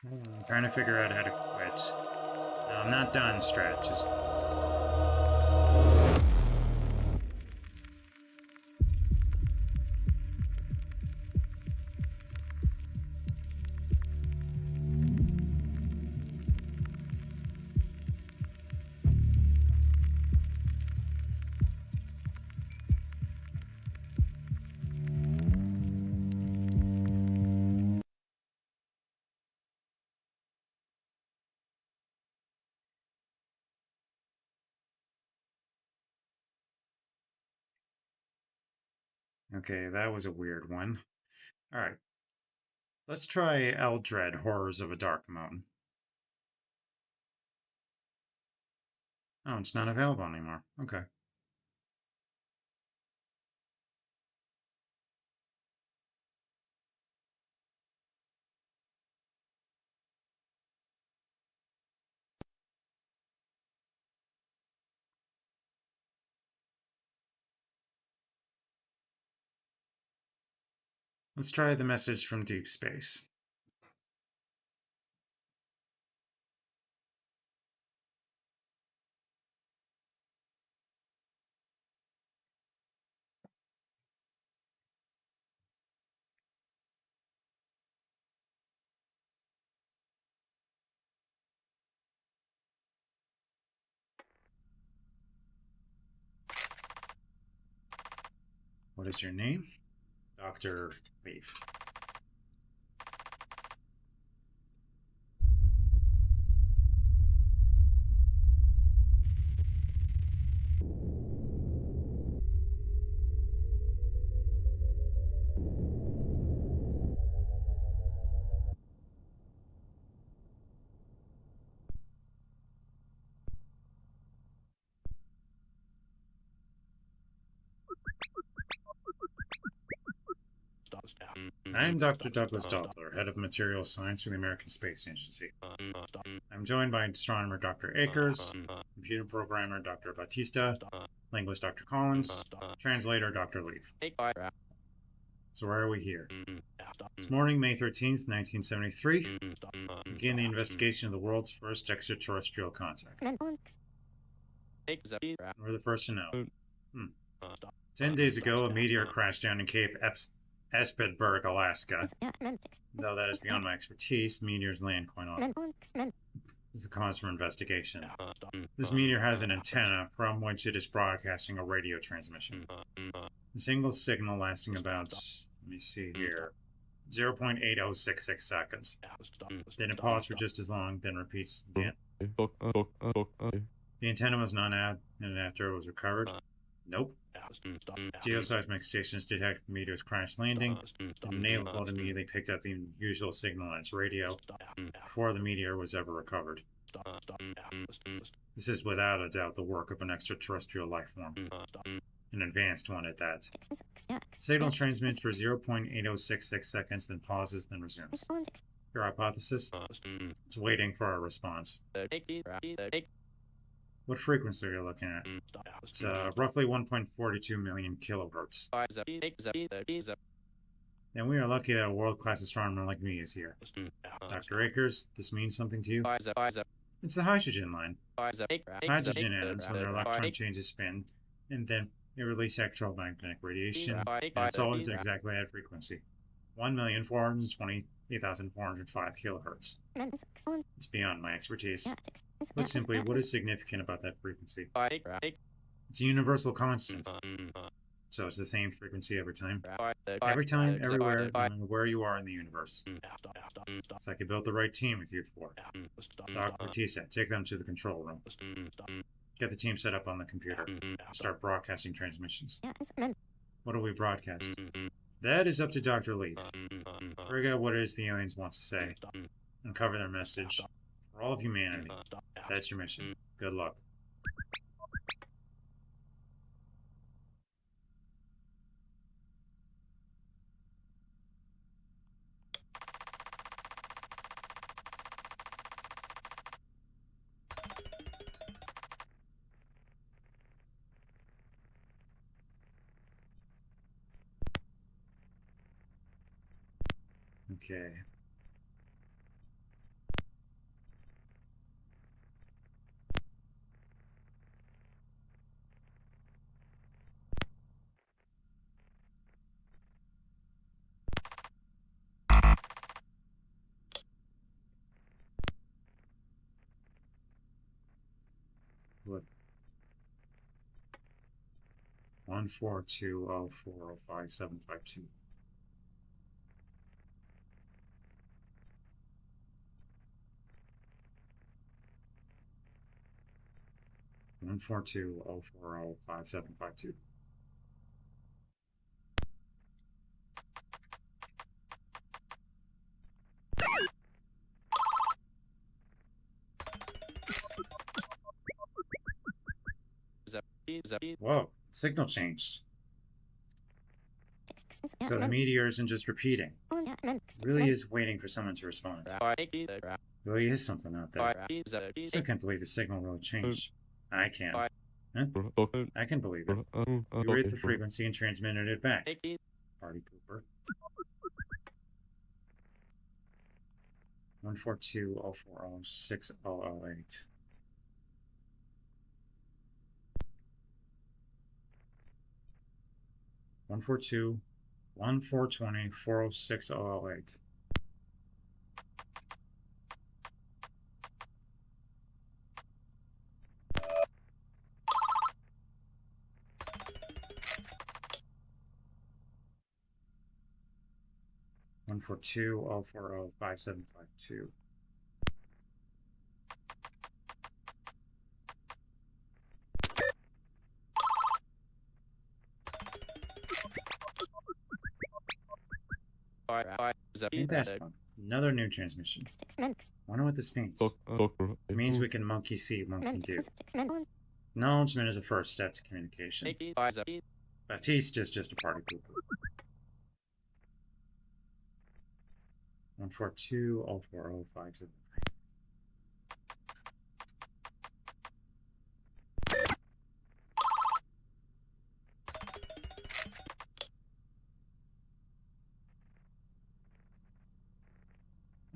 I'm trying to figure out how to quit. No, I'm not done, Strat. Just okay, that was a weird one. Alright, let's try Eldred, Horrors of a Dark Moon. Oh, it's not available anymore. Okay. Let's try the message from deep space. What is your name? Dr. Leaf. I am Dr. Douglas Doppler, Head of Materials Science for the American Space Agency. I'm joined by astronomer Dr. Akers, computer programmer Dr. Batista, linguist Dr. Collins, translator Dr. Leaf. So why are we here? This morning, May 13th, 1973, began the investigation of the world's first extraterrestrial contact. We're the first to know. 10 days ago, a meteor crashed down in Cape Espenberg, Alaska. Though that is beyond my expertise, meteors land quite often. This is the cause for investigation. This meteor has an antenna from which it is broadcasting a radio transmission. A single signal lasting about, let me see here, 0.8066 seconds. Then it pauses for just as long, then repeats again. The antenna was not out, and after it was recovered. Nope. Geoseismic stations detected the meteor's crash landing, and the naval boat immediately picked up the unusual signal on its radio before the meteor was ever recovered. This is without a doubt the work of an extraterrestrial life form, an advanced one at that. Signal transmits for 0.8066 seconds, then pauses, then resumes. Your hypothesis? It's waiting for a response. What frequency are you looking at? It's roughly 1.42 million kilohertz. And we are lucky that a world-class astronomer like me is here. Dr. Akers, this means something to you? It's the hydrogen line. Hydrogen atoms, when their electron changes spin, and then they release electromagnetic radiation, and it's always exactly at frequency. 1,428,405 kilohertz. It's beyond my expertise. Put simply, what is significant about that frequency? It's a universal constant. So it's the same frequency every time. Every time, everywhere, no matter where you are in the universe. It's like you built the right team with you for. Dr. Batista, take them to the control room. Get the team set up on the computer. Start broadcasting transmissions. What do we broadcast? That is up to Dr. Leaf. Figure out what it is the aliens want to say. Uncover their message. For all of humanity. That's your mission. Good luck. Okay. What? 14204055752. 14204055752. Whoa, signal changed. So the meteor isn't just repeating. It really is waiting for someone to respond. Really is something out there. Still can't believe the signal really changed. I can. Huh? I can believe it. You read the frequency and transmitted it back. Party pooper. 142-040-6008. 142-1420-406-008. 142-040-5752. 'Ain't that fun? Another new transmission. Wonder what this means. It means we can monkey see, monkey do. Acknowledgement is a first step to communication. Baptiste is just a party pooper. 142-040-57.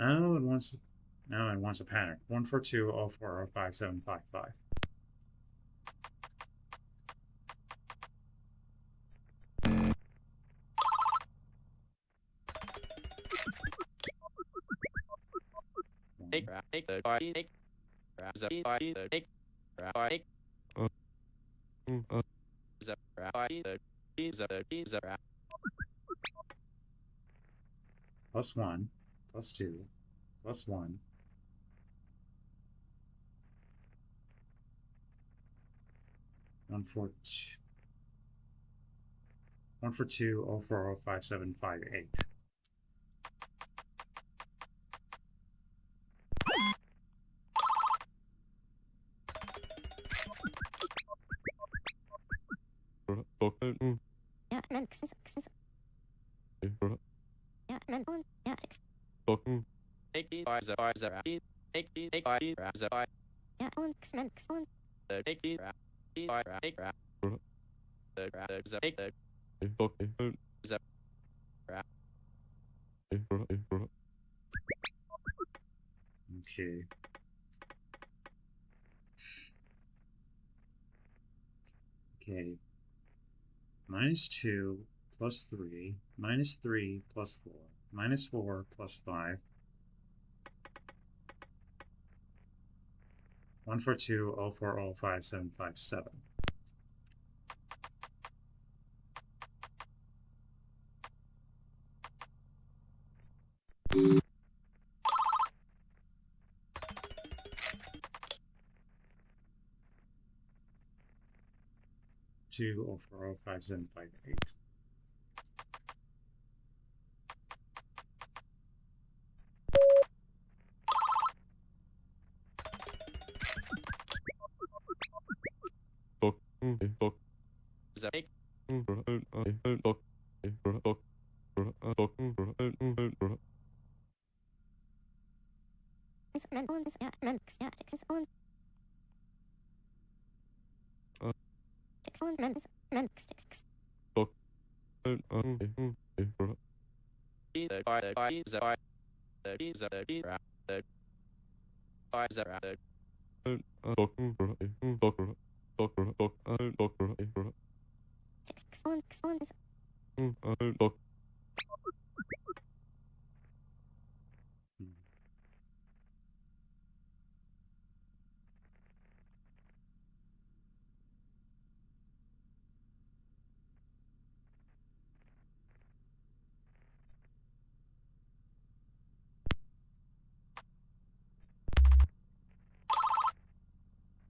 Oh, it wants a pattern. 142-040-5755. 1 +2 +1. 142-040-5758. 'Okay. Okay. -2 +3 -3 +4 -4 +5. 142-040-5757. 040-5758. 'Hmm.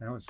That was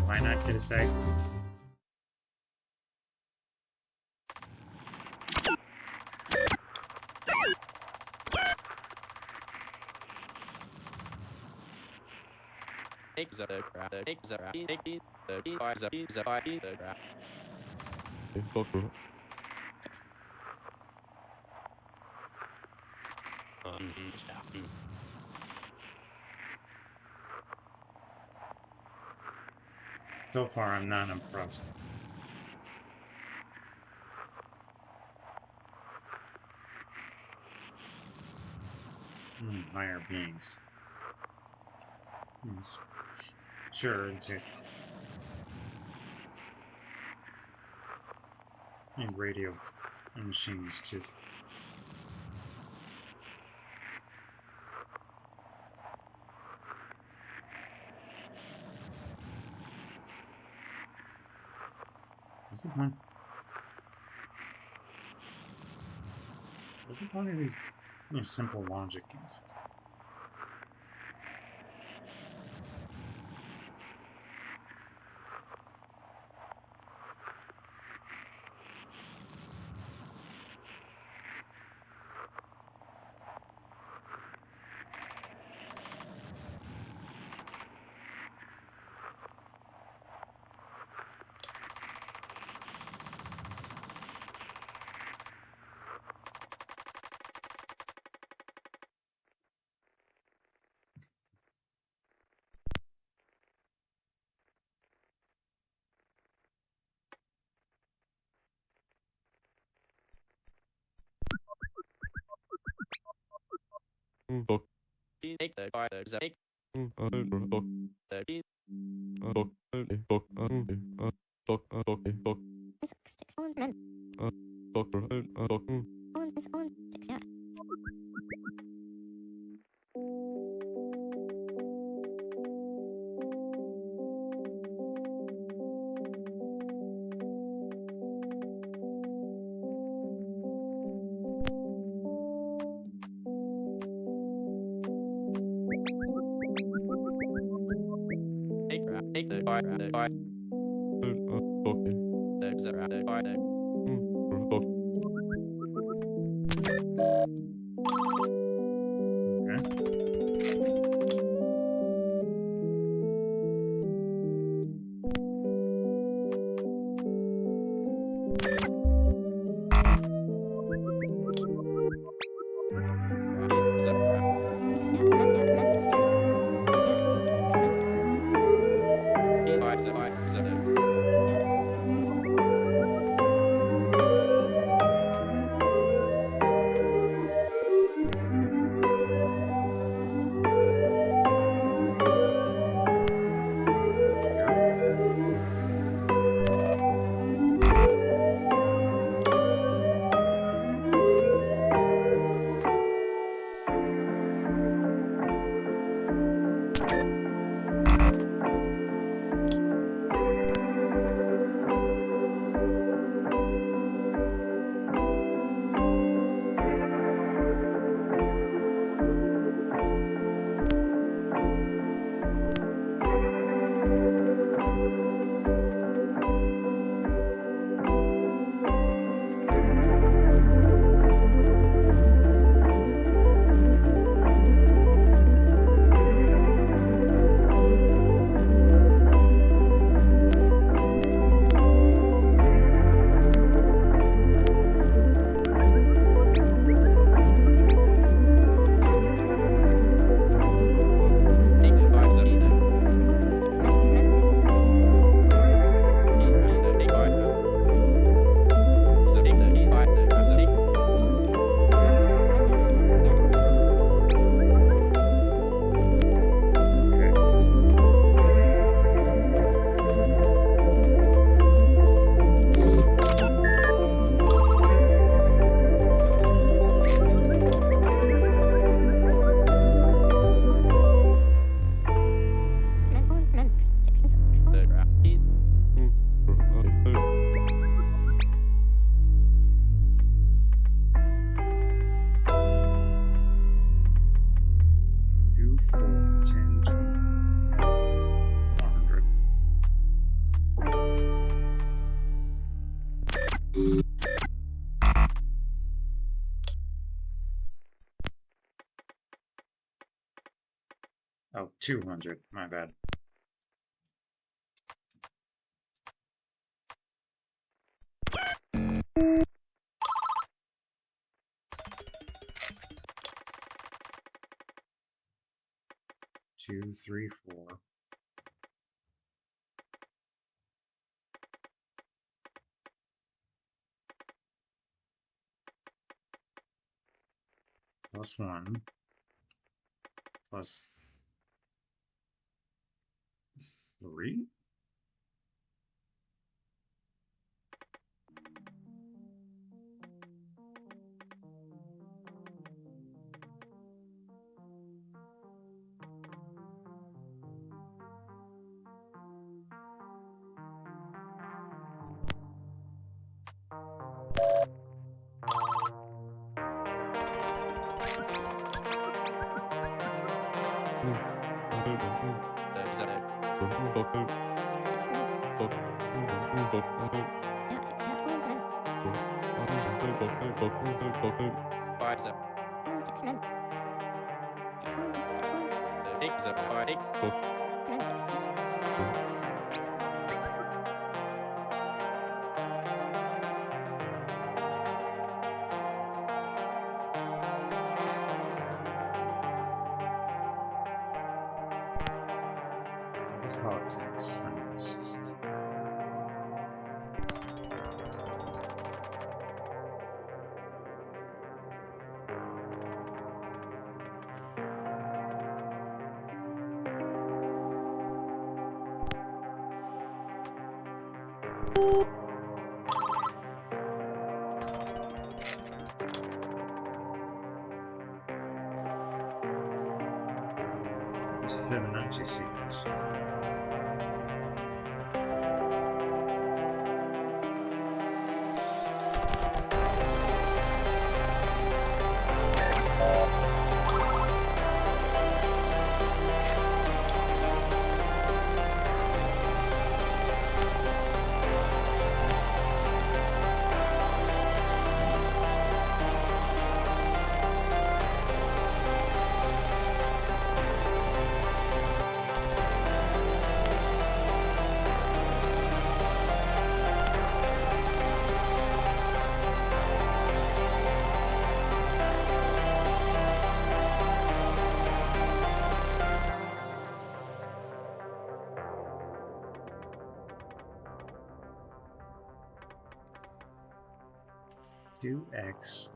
Why not get a say? So far, I'm not impressed. Higher beings. Yes. Sure, it's a and radio and machines too. What's the point? What's the point of these simple logic games? Oh, 200. My bad. Two, three, four. Plus 1. Plus 3? Just politics. 790 sequence. Do X.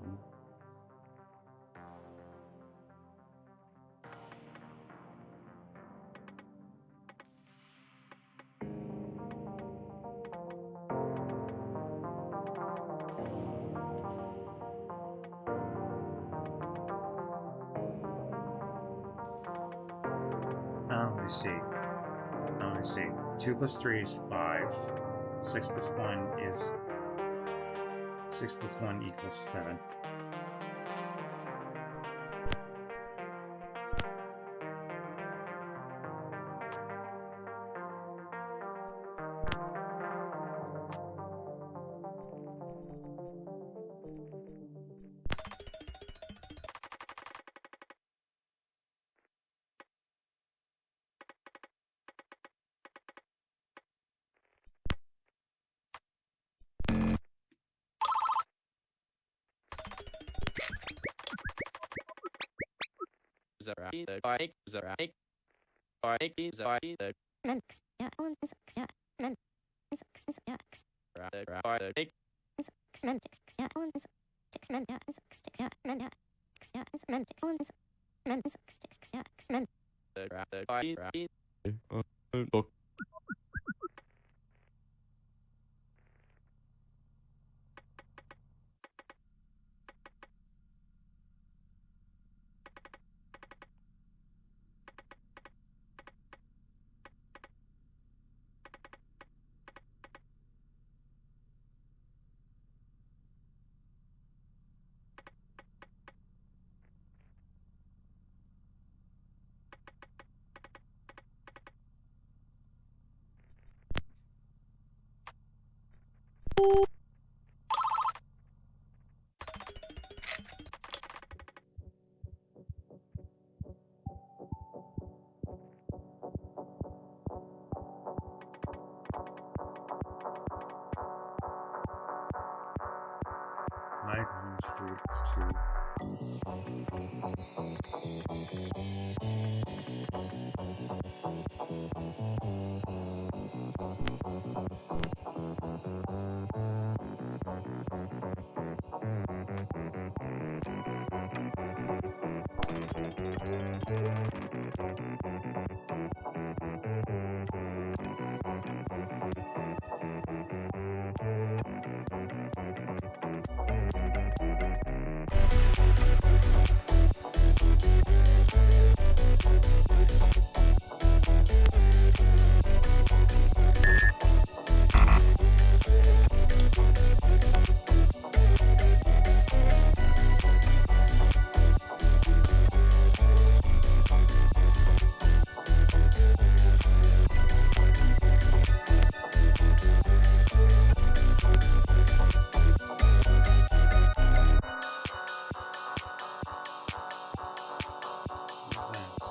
Let me see. Let me see. 2 plus 3 is 5. 6 plus 1 is 6 plus 1 equals 7. Let's do two.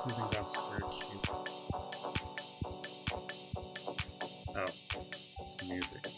Something about square cube. Oh, it's the music.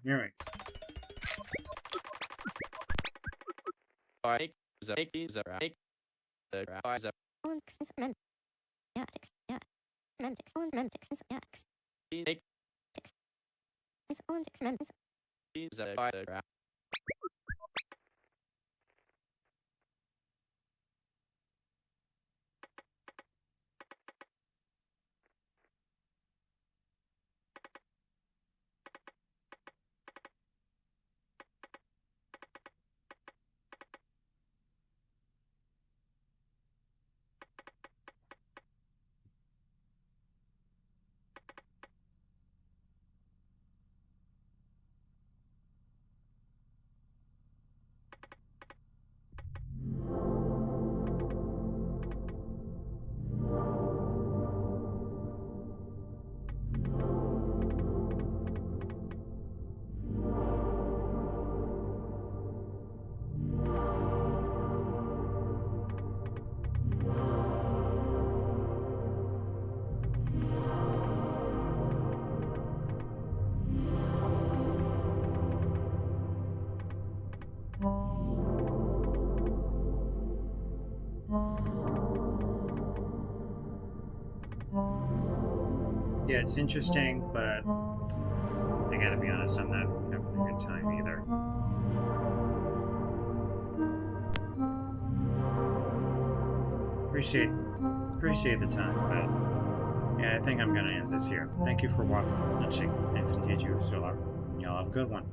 Anyway, yeah, it's interesting, but I gotta be honest, I'm not having a good time either. Appreciate appreciate the time, but yeah, I think I'm gonna end this here. Thank you for watching, if indeed you still are. Y'all have a good one.